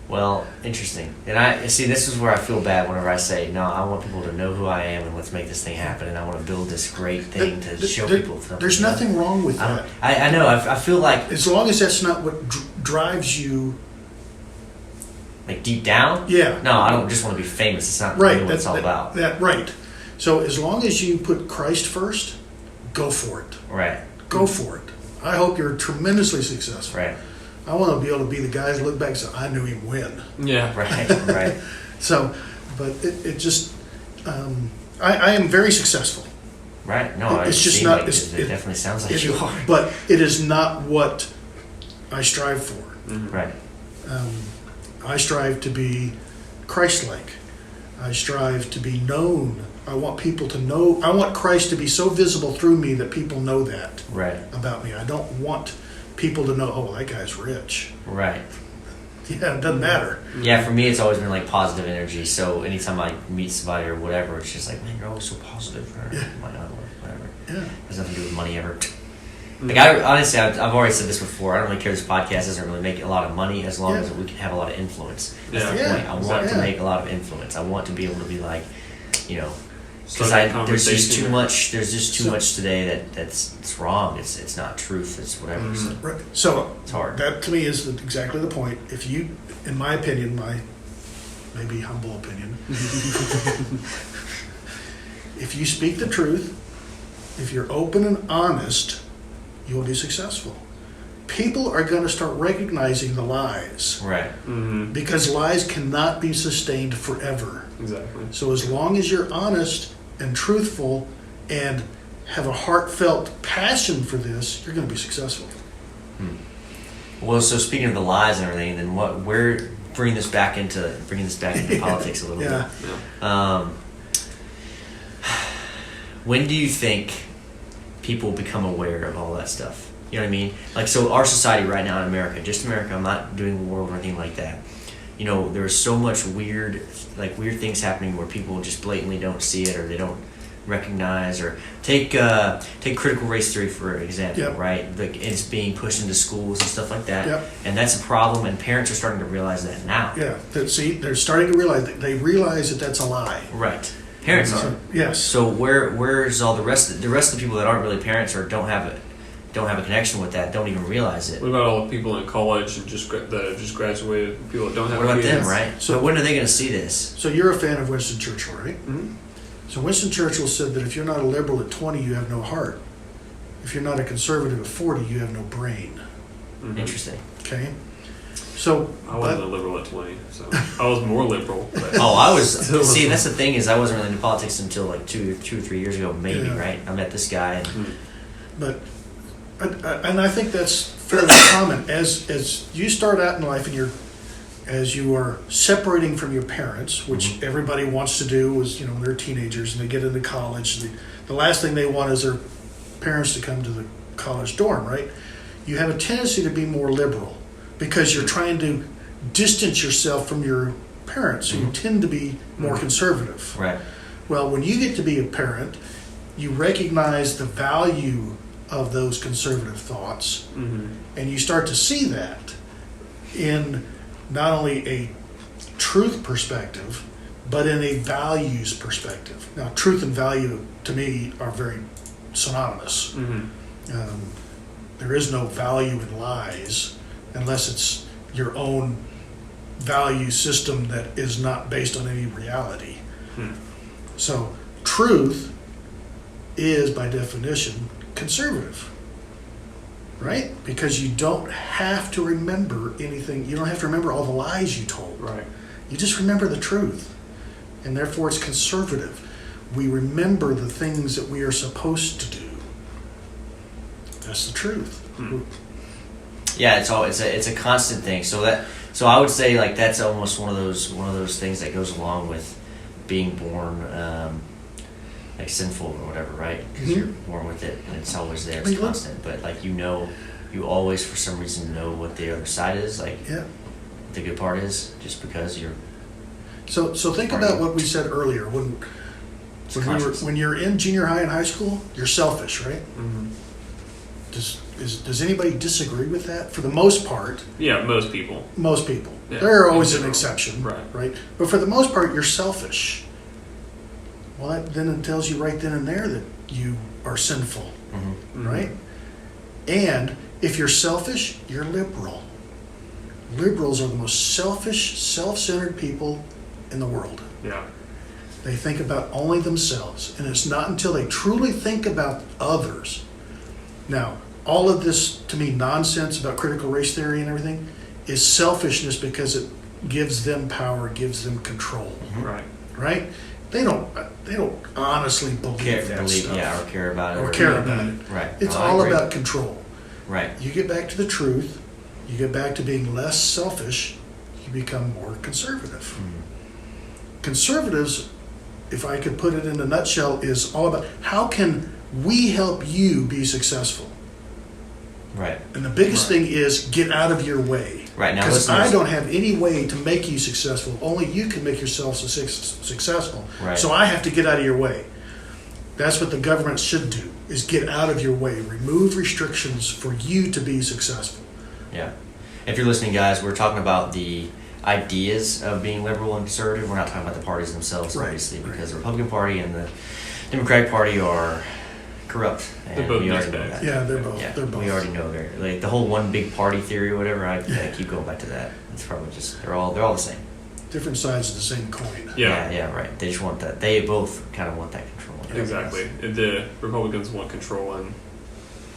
Well, interesting. And I see, this is where I feel bad whenever I say, no, I want people to know who I am and let's make this thing happen, and I want to build this great thing to show people something. There's nothing wrong with that. I know. I feel like, as long as that's not what drives you. Deep down? Yeah. No, I don't just want to be famous. It's not really what it's all about. Right. So as long as you put Christ first, go for it. Right. Go for it. I hope you're tremendously successful. Right. I want to be able to be the guy that look back and say, I knew him win. Yeah. Right. So, but it just, I am very successful. Right. No, it's just not. It definitely sounds like you are. But it is not what I strive for. Right. I strive to be Christ-like. I strive to be known. I want people to know. I want Christ to be so visible through me that people know that Right. about me. I don't want people to know, oh, that guy's rich. Right. Yeah, it doesn't matter. Yeah, for me, it's always been like positive energy. So anytime I meet somebody or whatever, it's just like, man, you're always so positive. Or, Yeah. whatever. Yeah. Has nothing to do with money ever. Like honestly, I've already said this before. I don't really care. This podcast doesn't really make a lot of money as long Yeah. as we can have a lot of influence. That's the Yeah. point. I want to Yeah. make a lot of influence. I want to be able to be like, because Start a there's just conversation. too much. There's just too So- much today that's it's wrong. It's not truth. It's whatever. So Right. So it's hard. that to me is exactly the point. If you, in my opinion, my maybe humble opinion, if you speak the truth, if you're open and honest, you will be successful. People are going to start recognizing the lies Right. Mm-hmm. because lies cannot be sustained forever. Exactly. So as long as you're honest and truthful and have a heartfelt passion for this, you're going to be successful. Well, so speaking of the lies and everything, then we're bringing this back into politics a little Yeah. bit. Yeah. When do you think people become aware of all that stuff? You know what I mean? Like, so our society right now in America, just America, I'm not doing the world or anything like that. You know, there's so much weird things happening where people just blatantly don't see it or they don't recognize. Or take critical race theory for example, Yep. right? Like, it's being pushed into schools and stuff like that, Yep. and that's a problem. And parents are starting to realize that now. Yeah. See, they're starting to realize that they realize that that's a lie. Right. Parents are. So, yes. So where's all the rest of the people that aren't really parents or don't have a connection with that, don't even realize it? What about all the people in college and that have just graduated, people that don't have What about kids? them, right? So- So when are they going to see this? So you're a fan of Winston Churchill, right? Mhm. So Winston Churchill said that if you're not a liberal at 20, you have no heart. If you're not a conservative at 40, you have no brain. Mhm. Interesting. Okay? So, I wasn't a liberal at 20, so I was more liberal. But Oh, I was. Still- See, that's the thing is I wasn't really into politics until like two or 3 years ago, maybe. Yeah. Right? I met this guy, and but, and I think that's fairly common. As you start out in life and as you are separating from your parents, which everybody wants to do is, when they're teenagers and they get into college, the last thing they want is their parents to come to the college dorm, right? You have a tendency to be more liberal because you're trying to distance yourself from your parents, so you tend to be more conservative. right? Well, when you get to be a parent, you recognize the value of those conservative thoughts, Mhm. and you start to see that in not only a truth perspective, but in a values perspective. Now, truth and value, to me, are very synonymous. Mhm. There is no value in lies unless it's your own value system that is not based on any reality. Hmm. So truth is, by definition, conservative, right? Because you don't have to remember anything. You don't have to remember all the lies you told. Right. You just remember the truth, and therefore it's conservative. We remember the things that we are supposed to do. That's the truth. Yeah, it's a constant thing. So I would say like that's almost one of those things that goes along with being born like sinful or whatever, right? Because Mhm. you're born with it and it's always there. I mean, It's look- constant. But like you always for some reason know what the other side is, like Yeah. what the good part is, just because you're. So think about what we said earlier. When you're in junior high and high school, you're selfish, right? Mhm. Does anybody disagree with that? For the most part, Yeah, most people. most people. Yeah, There are always in an general. exception, Right. But for the most part, you're selfish. Well, that then it tells you right then and there that you are sinful, Mhm. right? And if you're selfish, you're liberal. Liberals are the most selfish, self-centered people in the world. Yeah. They think about only themselves, and it's not until they truly think about others. Now, all of this, to me, nonsense about critical race theory and everything is selfishness because it gives them power, gives them control, Right. right? They don't honestly believe that stuff. Or care about it. Or care about it. Right. It's No, I all agree. about control. Right. You get back to the truth, you get back to being less selfish, you become more conservative. conservatives, if I could put it in a nutshell, is all about how can we help you be successful. Right. And the biggest thing is get out of your way. Right. Now, because I don't have any way to make you successful. Only you can make yourself successful. Right. So I have to get out of your way. That's what the government should do, is get out of your way. Remove restrictions for you to be successful. Yeah. If you're listening, guys, we're talking about the ideas of being liberal and conservative. We're not talking about the parties themselves, Right, obviously, right. because the Republican Party and the Democratic Party are corrupt. And They're both we already know douchebags. that. Yeah, they're both. Yeah, They're both. we already know. Like the whole one big party theory or whatever, I keep going back to that. It's probably just, they're all the same. Different sides of the same coin. Yeah. Right. They just want that. They both kind of want that control. Exactly. The Republicans want control in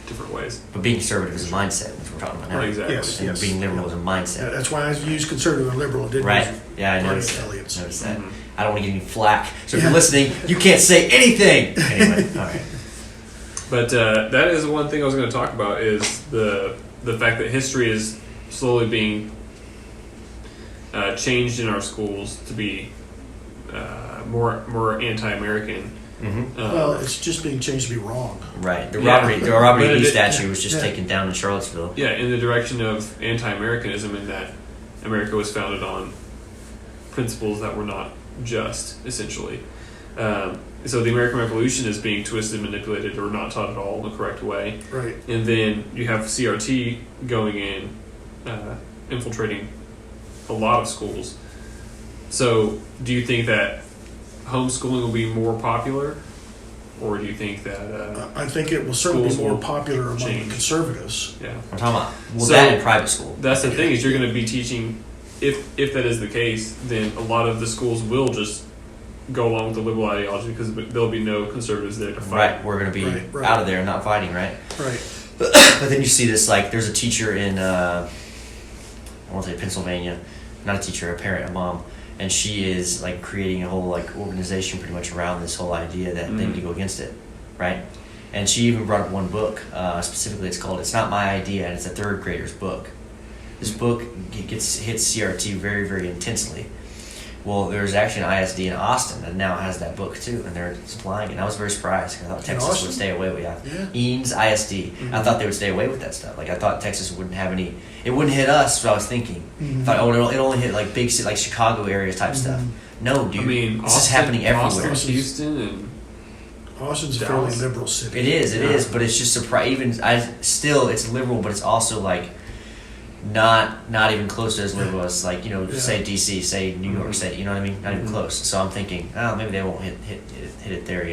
different ways. But being conservative is a mindset, which we're talking about now. Right, exactly. Yes. And being liberal is a mindset. That's why I use conservative and liberal. I didn't Right. use Yeah, I party noticed that. affiliates. Noticed that. Mhm. I don't want to get any flack. So if Yeah. you're listening, you can't say anything. Anyway, all right. But that is one thing I was going to talk about is the fact that history is slowly being changed in our schools to be more anti-American. Mm-hmm. Well, it's just being changed to be wrong. Right. The Yeah. Robert But E. Lee it- statue was just yeah. taken down in Charlottesville. Yeah, in the direction of anti-Americanism, in that America was founded on principles that were not just, essentially. So the American Revolution is being twisted, manipulated, or not taught at all in the correct way. Right. And then you have CRT going in, infiltrating a lot of schools. So do you think that homeschooling will be more popular? Or do you think that... I think it will certainly be Schools more will popular among change. the conservatives. yeah. I'm talking about So- that in private school. That's the thing, is you're going to be teaching... If that is the case, then a lot of the schools will just go along with the liberal ideology because there'll be no conservatives there to fight. Right. We're going to be Right. out of there and not fighting, right? Right. But then you see this, like, there's a teacher in, I want to say Pennsylvania, not a teacher, a parent, a mom, and she is, like, creating a whole, like, organization pretty much around this whole idea that they need to go against it, right? And she even brought up one book, specifically it's called It's Not My Idea, and it's a third grader's book. This book hits CRT very, very intensely. Well, there's actually an ISD in Austin that now has that book too, and they're supplying it. And I was very surprised. I thought Texas Austin? would stay away with it. Yeah. Eames ISD. I thought they would stay away with that stuff. Like I thought Texas wouldn't have any. It wouldn't hit us. So I was thinking. Mhm. I thought, oh, it only hit like big city, like Chicago area type stuff. No, dude. I mean, this is happening everywhere. Austin, Houston, and Austin's a Dallas. fairly liberal city. It is, Yeah. but it's just surprising. Even still, it's liberal, but it's also like not even close to as liberal as like Yeah. say DC, say New York State. You know what I mean? Not even close. So I'm thinking, oh, maybe they won't hit it there.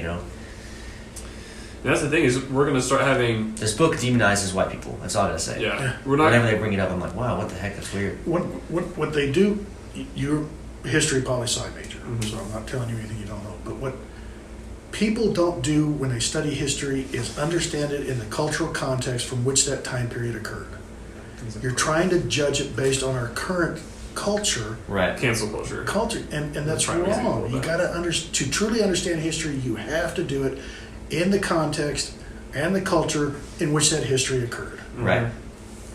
that's the thing, is we're going to start having... This book demonizes white people. That's all I gotta say. Yeah. Yeah. We're not... Whenever they bring it up, I'm like, wow, what the heck? That's weird. What they do, you're a history poli-sci major, Mhm. so I'm not telling you anything you don't know. But what people don't do when they study history is understand it in the cultural context from which that time period occurred. You're trying to judge it based on our current culture, Right. Cancel culture. and that's Trying to make wrong. people You better. gotta to truly understand history, you have to do it in the context and the culture in which that history occurred. Right.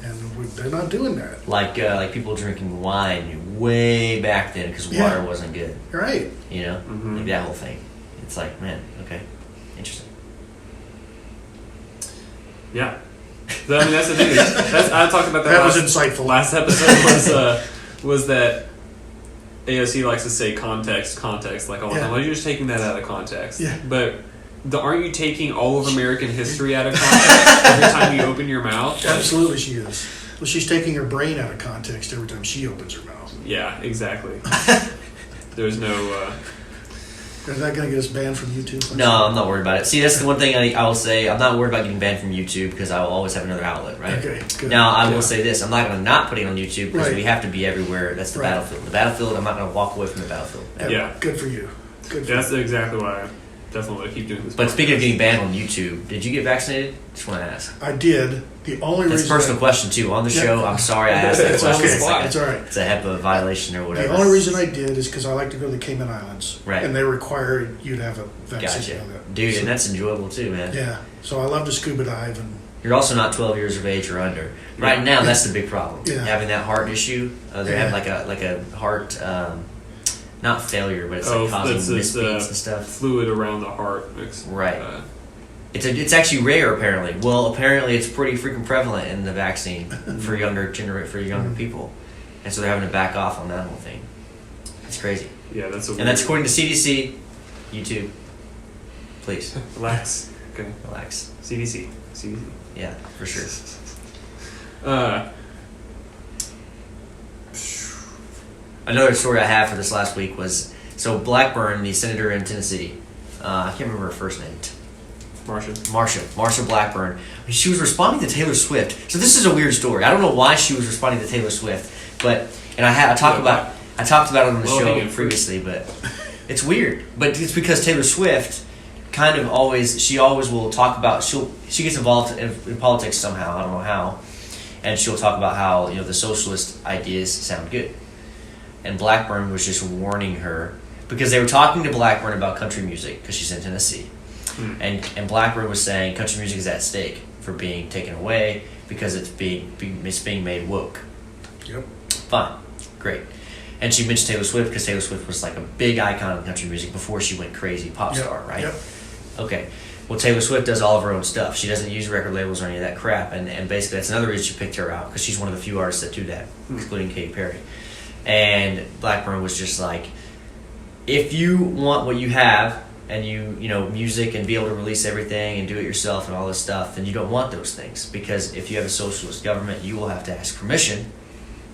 And they're not doing that. Like people drinking wine way back then because Yeah. water wasn't good. Right. Mhm. Like that whole thing. It's like, man, okay, interesting. Yeah. I mean, that's the thing. I talked about that. That was last, insightful. Last episode was that AOC likes to say context, like all the Yeah. time. Well, you're just taking that out of context. Yeah. But aren't you taking all of American history out of context every time you open your mouth? Like, Absolutely, she is. Well, she's taking her brain out of context every time she opens her mouth. yeah, exactly. There's no. Is that going to get us banned from YouTube? No, I'm not worried about it. See, that's the one thing I will say. I'm not worried about getting banned from YouTube because I will always have another outlet, right? Okay, good. Now, I Yeah. will say this. I'm not going to not put it on YouTube because Right. we have to be everywhere. That's the Right. battlefield. The battlefield, I'm not going to walk away from the battlefield. ever. Yeah. Good for you. Good for That's you. exactly why I definitely want to keep doing this. But speaking of podcast. getting banned on YouTube, did you get vaccinated? Just want to ask. I did. The only That's a reason. personal question, too. On the Yeah. show, I'm sorry I asked that It's question. okay. It's like It's all right. It's a HEPA violation or whatever. The only reason I did is because I like to go to the Cayman Islands. Right. And they require you to have a vaccine. Gotcha. on that. Dude, So- and that's enjoyable, too, man. Yeah. So I love to scuba dive and. You're also not 12 years of age or under. Right now, that's the big problem. Yeah. Having that heart issue. They're Yeah. having like a heart not failure, but it's like causing misbeats and stuff. Fluid around the heart. Right. It's actually rare apparently. Well, apparently it's pretty freaking prevalent in the vaccine for younger people, and so they're having to back off on that whole thing. It's crazy. Yeah, that's according to CDC. YouTube, please relax. Okay, relax. CDC. Yeah, for sure. Another story I have for this last week was Blackburn, the senator in Tennessee. I can't remember her first name. Marsha Blackburn. She was responding to Taylor Swift. So this is a weird story. I don't know why she was responding to Taylor Swift, but I talked about it on the show previously, but it's weird. But it's because Taylor Swift kind of always will talk about she gets involved in politics somehow. I don't know how, and she'll talk about how the socialist ideas sound good. And Blackburn was just warning her because they were talking to Blackburn about country music because she's in Tennessee. And Blackburn was saying country music is at stake for being taken away because it's being made woke. Yep. Fine. Great. And she mentioned Taylor Swift because Taylor Swift was like a big icon of country music before she went crazy pop star, right? Yep. Okay. Well, Taylor Swift does all of her own stuff. She doesn't use record labels or any of that crap. And basically that's another reason she picked her out because she's one of the few artists that do that, including Katy Perry. And Blackburn was just like, if you want what you have and music and be able to release everything and do it yourself and all this stuff, then you don't want those things because if you have a socialist government, you will have to ask permission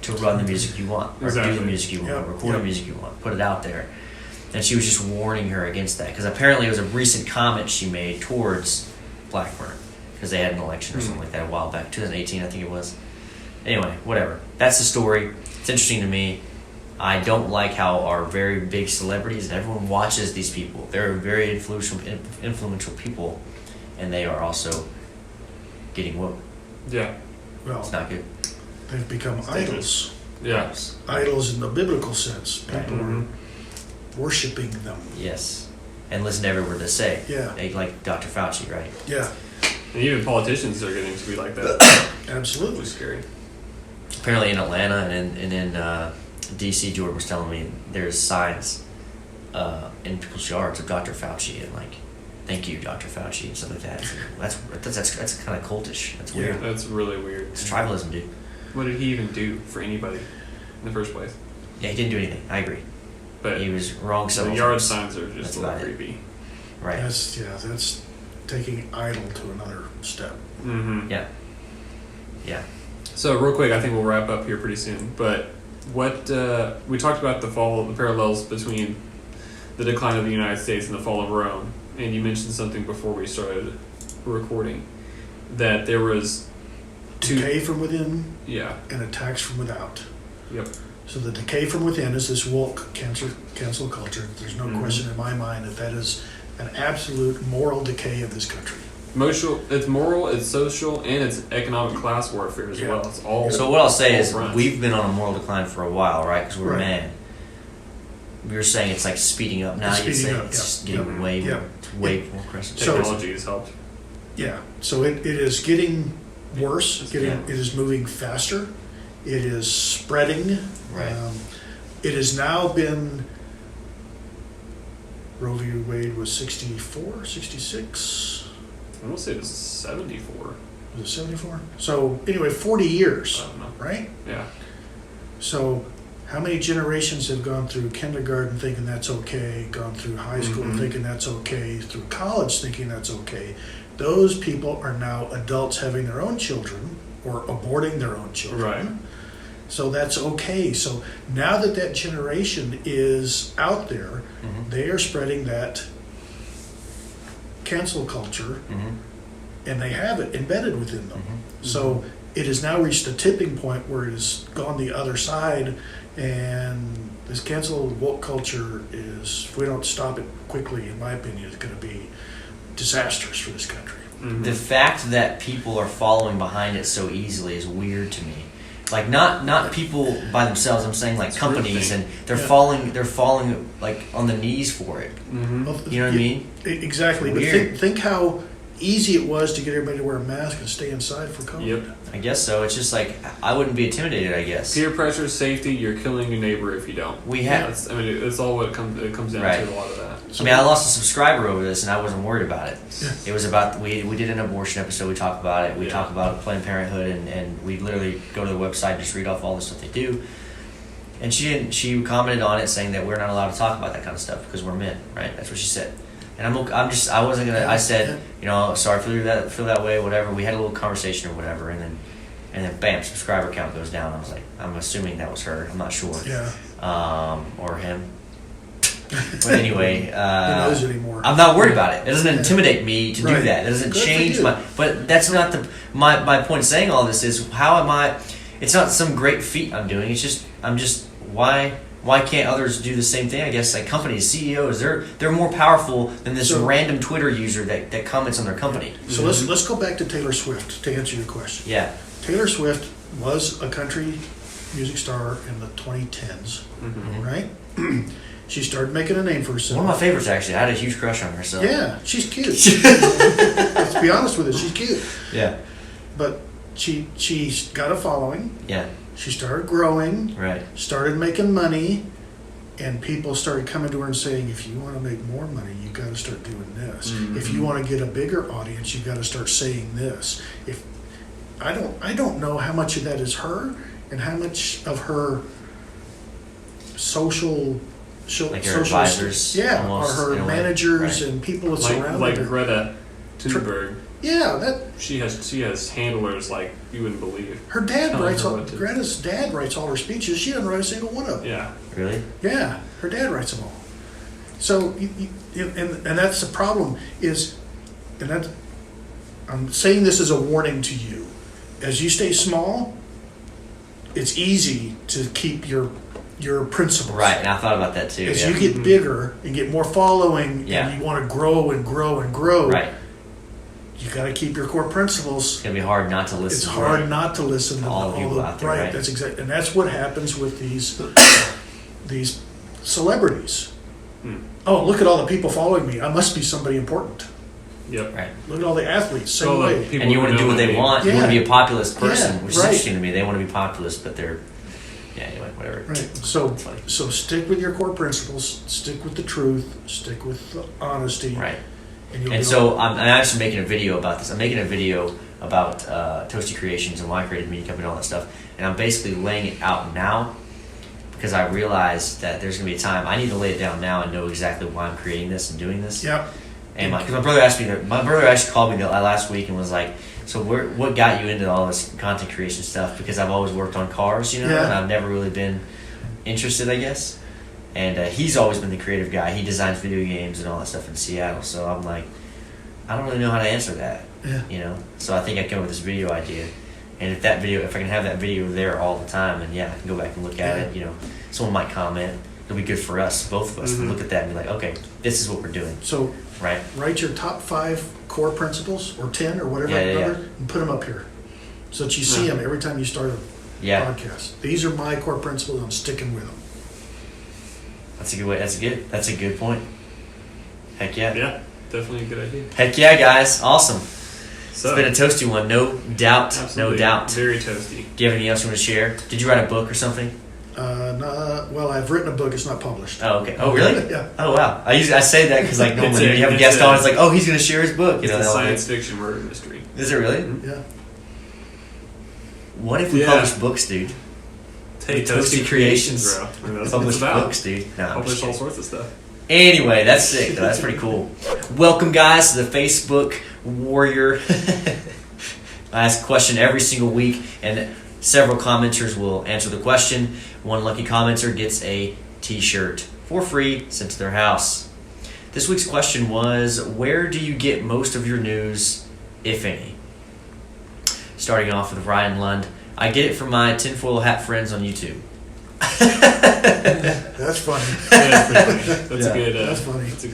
to run the music you want, or do the music you want, record the music you want, put it out there. And she was just warning her against that because apparently it was a recent comment she made towards Blackburn because they had an election or something like that a while back, 2018 I think it was. Anyway, whatever. That's the story. It's interesting to me. I don't like how our very big celebrities and everyone watches these people. They're very influential people, and they are also getting woke. Yeah. Well, it's not good. They've become idols. Yeah. Idols in the biblical sense. People are worshiping them. Yes. And listen to every word they say. Yeah. Like Dr. Fauci, right? Yeah. And even politicians are getting to be like that. Absolutely. Which is scary. Apparently in Atlanta and in D.C., Jordan was telling me there's signs in people's yards of Dr. Fauci and like, thank you, Dr. Fauci, and stuff like that. That's kind of cultish. That's weird. Yeah, that's really weird. It's tribalism, dude. What did he even do for anybody in the first place? Yeah, he didn't do anything. I agree. But he was wrong several times. The yard times. signs are just a little creepy. Right. That's taking idol to another step. Mm-hmm. Yeah. Yeah. So real quick, I think we'll wrap up here pretty soon. But what we talked about the parallels between the decline of the United States and the fall of Rome, and you mentioned something before we started recording that there was decay from within, and attacks from without. Yep. So the decay from within is this woke cancel culture. There's no question in my mind that is an absolute moral decay of this country. It's moral, it's social, and it's economic class warfare as well. It's all. So what I'll say is fronts. we've been on a moral decline for a while, right? Because we're mad. We were saying it's like speeding up now. You'd say it's just getting way more aggressive. Technology has helped. Yeah. So it is getting worse. It is moving faster. It is spreading. Right. It has now been. Roe v. Wade was 64, 66. I want to say it was 74. Was it 74? So anyway, 40 years, I don't know. Right? Yeah. So how many generations have gone through kindergarten thinking that's okay, gone through high school thinking that's okay, through college thinking that's okay? Those people are now adults having their own children or aborting their own children. Right. So that's okay. So now that generation is out there, they are spreading that cancel culture, and they have it embedded within them. So it has now reached a tipping point where it has gone the other side, and this cancel woke culture is, if we don't stop it quickly, in my opinion, is going to be disastrous for this country. The fact that people are following behind it so easily is weird to me. Like not people by themselves. I'm saying like companies, and they're falling like on the knees for it. Well, you know what I mean? Exactly. But think how easy it was to get everybody to wear a mask and stay inside for COVID. Yep. I guess so. It's just like I wouldn't be intimidated. I guess Peer pressure, safety. You're killing your neighbor if you don't. we have. It's all what it comes down Right. to. A lot of that. I mean, I lost a subscriber over this, and I wasn't worried about it. Yeah. It was about we did an abortion episode. We talked about it. We Yeah. talk about Planned Parenthood, and we literally go to the website and just read off all the stuff they do. And she commented on it saying that we're not allowed to talk about that kind of stuff because we're men, right? That's what she said. And I wasn't gonna. I said, you know, sorry for feel that way, whatever. We had a little conversation or whatever, and then bam, subscriber count goes down. I was like, I'm assuming that was her. I'm not sure. Yeah. Or him. But anyway, Who knows anymore? I'm not worried about it. It doesn't intimidate me to do Right. that. It doesn't Good for change you. my. But that's not my point of saying all this is how am I? It's not some great feat I'm doing. It's just why can't others do the same thing? I guess like companies, CEOs, they're more powerful than this So- random Twitter user that comments on their company. So let's go back to Taylor Swift to answer your question. Yeah, Taylor Swift was a country music star in the 2010s, right? She started making a name for herself. one of my favorites actually. I had a huge crush on her. So Yeah, she's cute. Let's be honest with it, she's cute. yeah, But she's got a following. yeah, She started growing, right. started making money, and people started coming to her and saying, if you want to make more money, you got to start doing this. If you want to get a bigger audience, you got to start saying this. If I don't know how much of that is her and how much of her social Like her advisors, yeah, almost, or in her a way. managers Right. and people that surround Like her. Greta Thunberg. Yeah, that She has handlers like you wouldn't believe. her dad Telling writes her all, what to- Greta's dad writes all her speeches. She doesn't write a single one of them. Yeah. Really? Yeah, her dad writes them all. So, and that's the problem is, and that I'm saying this as a warning to you. As you stay small, it's easy to keep your principles. Right, and I thought about that too. As Yeah. you get bigger and get more following, Yeah. and you want to grow and grow and grow, Right. you got to keep your core principles. It's gonna be hard not to listen. It's to hard it. not to listen to all the people out there, right? That's exactly, and that's what happens with these celebrities. Oh, look at all the people following me. I must be somebody important. Yep. Right. Look at all the athletes. Same So, way. people And you want to do what they know want. You Yeah. want to be a populist person, Yeah, which is right. interesting to me. They want to be populist, but they're, yeah, anyway, whatever. Right. So, It's funny. so stick with your core principles. Stick with the truth. Stick with the honesty. Right. And you'll And be so all- I'm actually making a video about this. I'm making a video about Toasty Creations and why I created Media Company and all that stuff. And I'm basically laying it out now because I realized that there's going to be a time I need to lay it down now and know exactly why I'm creating this and doing this. Yep. And because my brother actually called me last week and was like, "So what got you into all this content creation stuff?" Because I've always worked on cars, you know, Yeah. and I've never really been interested, I guess. And he's always been the creative guy. He designs video games and all that stuff in Seattle. So I'm like, I don't really know how to answer that, Yeah. you know. So I think I came up with this video idea. And if I can have that video there all the time, and yeah, I can go back and look at it. You know, someone might comment. It'll be good for us, both of us, to look at that and be like, okay, this is what we're doing, So right? write your top 5 core principles or 10 or whatever Yeah, number and put them up here so that you see them every time you start a Yeah. podcast. These are my core principles. I'm sticking with them. That's a good way. That's a good point. Heck yeah. Yeah, definitely a good idea. Heck yeah, guys. Awesome. So, It's been a toasty one, no doubt. absolutely, No doubt. very toasty. Do you have anything else you want to share? Did you write a book or something? Well, I've written a book. It's not published. Oh, okay. Oh, really? Yeah. Oh, wow. I say that because like normally when you have a it's guest a- on, it's like, oh, he's going to share his book. You It's know, a they'll- science fiction murder mystery. Is it really? Yeah. What if we Yeah. publish books, dude? Hey, Toasty Creations. bro. I mean, that's what Publish it's about. books, dude. No, I'm just Publish all kidding. sorts of stuff. Anyway, that's sick. Though. That's pretty cool. Welcome, guys, to the Facebook Warrior. I ask a question every single week, and several commenters will answer the question. One lucky commenter gets a T-shirt for free sent to their house. This week's question was, where do you get most of your news, if any? Starting off with Ryan Lund. I get it from my tinfoil hat friends on YouTube. That's funny. Yeah, that's pretty funny. That's Yeah. a good. That's funny. That's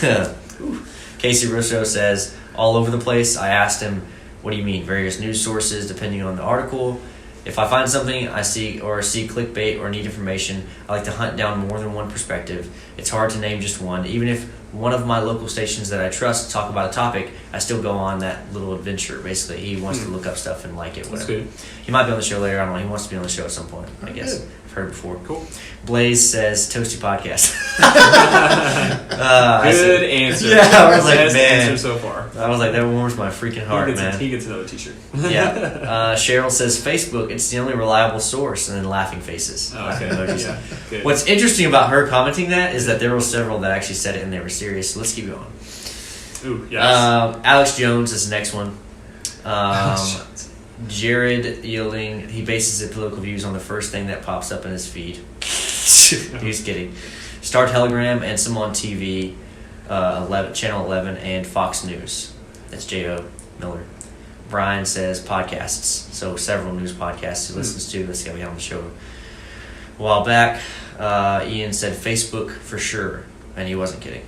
a good. Casey Russo says, all over the place. I asked him, what do you mean? Various news sources, depending on the article. If I find something I see clickbait or need information, I like to hunt down more than one perspective. It's hard to name just one. Even if one of my local stations that I trust talk about a topic, I still go on that little adventure. Basically, he wants to look up stuff and like it, That's whatever. good. He might be on the show later. I don't know. He wants to be on the show at some point, I guess. Good. I've heard it before. Cool. Blaze says Toasty Podcast. Good answer. Yeah, I was like, Best man. answer so far. I was like, that warms my freaking heart, man. He gets another t-shirt. Yeah. Cheryl says Facebook, it's the only reliable source, and then laughing faces. Oh, okay. Emojis. Yeah. Good. What's interesting about her commenting that is that there were several that actually said it and they were serious. So let's keep going. Ooh, yes. Alex Jones is the next one. Jared Yielding, he bases his political views on the first thing that pops up in his feed. He's kidding. Star Telegram and some on TV, Channel 11 and Fox News. That's J.O. Miller. Brian says podcasts, so several news podcasts he listens to. Let's see how we had on the show a while back. Ian said Facebook for sure, and he wasn't kidding.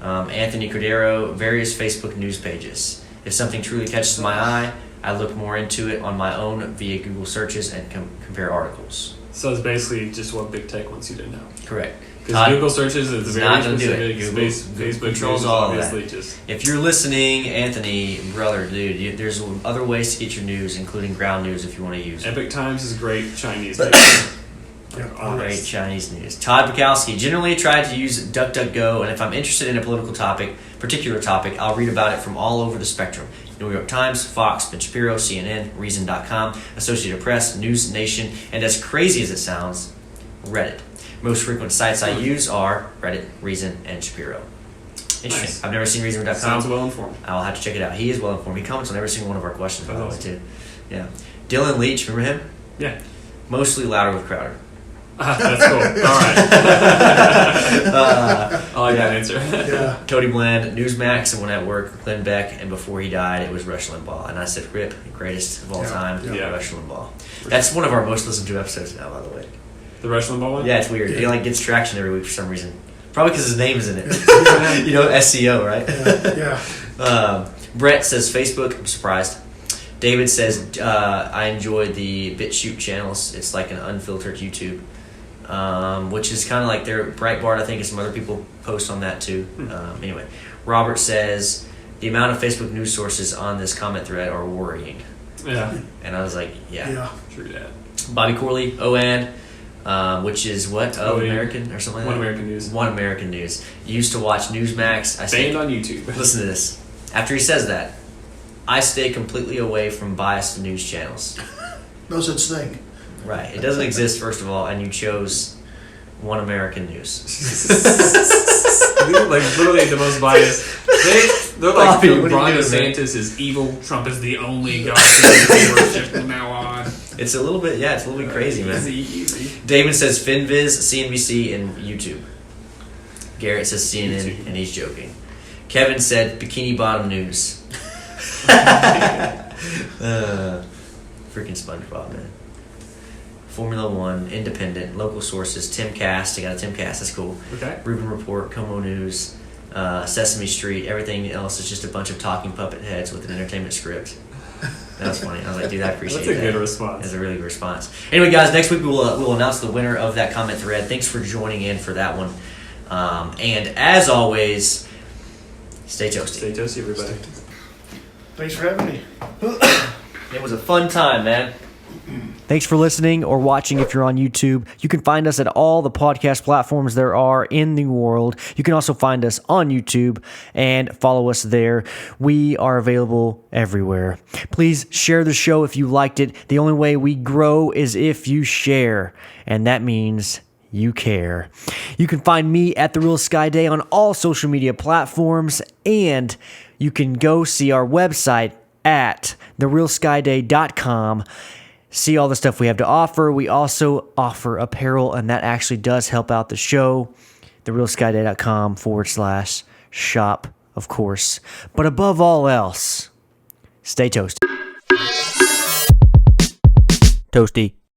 Anthony Cordero, various Facebook news pages. If something truly catches my eye, I look more into it on my own via Google searches and compare articles. So it's basically just what big tech wants you to know. Correct. Because Google searches is is very not gonna do it. specific. Google Facebook controls news all of obviously that. just. If you're listening, Anthony, brother, dude, there's other ways to get your news, including ground news if you want to use it. Epic Times is great Chinese news. Great Chinese news. Todd Bukowski, generally try to use DuckDuckGo, and if I'm interested in a political particular topic, I'll read about it from all over the spectrum. New York Times, Fox, Ben Shapiro, CNN, Reason.com, Associated Press, News Nation, and as crazy as it sounds, Reddit. Most frequent sites I use are Reddit, Reason, and Shapiro. Interesting. Nice. I've never seen Reason.com. Sounds well informed. I'll have to check it out. He is well informed. He comments on every single one of our questions, by the way, Awesome. too. Yeah. Dylan Leach, remember him? Yeah. Mostly louder with Crowder. That's cool. All right. I like that answer. Yeah. Cody Bland, Newsmax, and when at work, Glenn Beck, and before he died, it was Rush Limbaugh. And I said, "Rip, greatest of all Yeah, time, yeah. Rush Limbaugh." That's one of our most listened to episodes now, by the way. The Rush Limbaugh one? Yeah, it's weird. Yeah. He gets traction every week for some reason. Probably because his name is in it. You know, SEO, right? Yeah. Brett says Facebook. I'm surprised. David says I enjoy the BitChute channels. It's like an unfiltered YouTube. Which is kind of like their Breitbart, I think, and some other people post on that too. Anyway, Robert says the amount of Facebook news sources on this comment thread are worrying. Yeah. And I was like, yeah. True that. Bobby Corley, OAN, which is what? OAN. American or something like One that? American News. One American News. Used to watch Newsmax. I stay, Banned on YouTube. listen to this. After he says that, I stay completely away from biased news channels. No such thing. Right. It doesn't exist, first of all, and you chose One American News. They're like literally the most biased. They're like Bobby, what are Ron you doing, man? DeSantis is evil. Trump is the only God to worship from now on. It's a little bit, it's a little bit crazy, man. Easy. David says FinViz, CNBC, and YouTube. Garrett says CNN, YouTube. and he's joking. Kevin said Bikini Bottom News. Freaking SpongeBob, man. Formula One, Independent, local sources, Timcast. I got a Timcast. That's cool. Okay. Reuben Report, Como News, Sesame Street. Everything else is just a bunch of talking puppet heads with an entertainment script. That was funny. I was like, dude, I appreciate that. That's a good response. That's a really good response. Anyway, guys, next week we'll announce the winner of that comment thread. Thanks for joining in for that one. And as always, stay toasty. Stay toasty, everybody. Thanks for having me. It was a fun time, man. Thanks for listening or watching if you're on YouTube. You can find us at all the podcast platforms there are in the world. You can also find us on YouTube and follow us there. We are available everywhere. Please share the show if you liked it. The only way we grow is if you share, and that means you care. You can find me at The Real Sky Day on all social media platforms, and you can go see our website at therealskyday.com. See all the stuff we have to offer. We also offer apparel, and that actually does help out the show. therealskyday.com/shop, of course. But above all else, stay toasty. Toasty.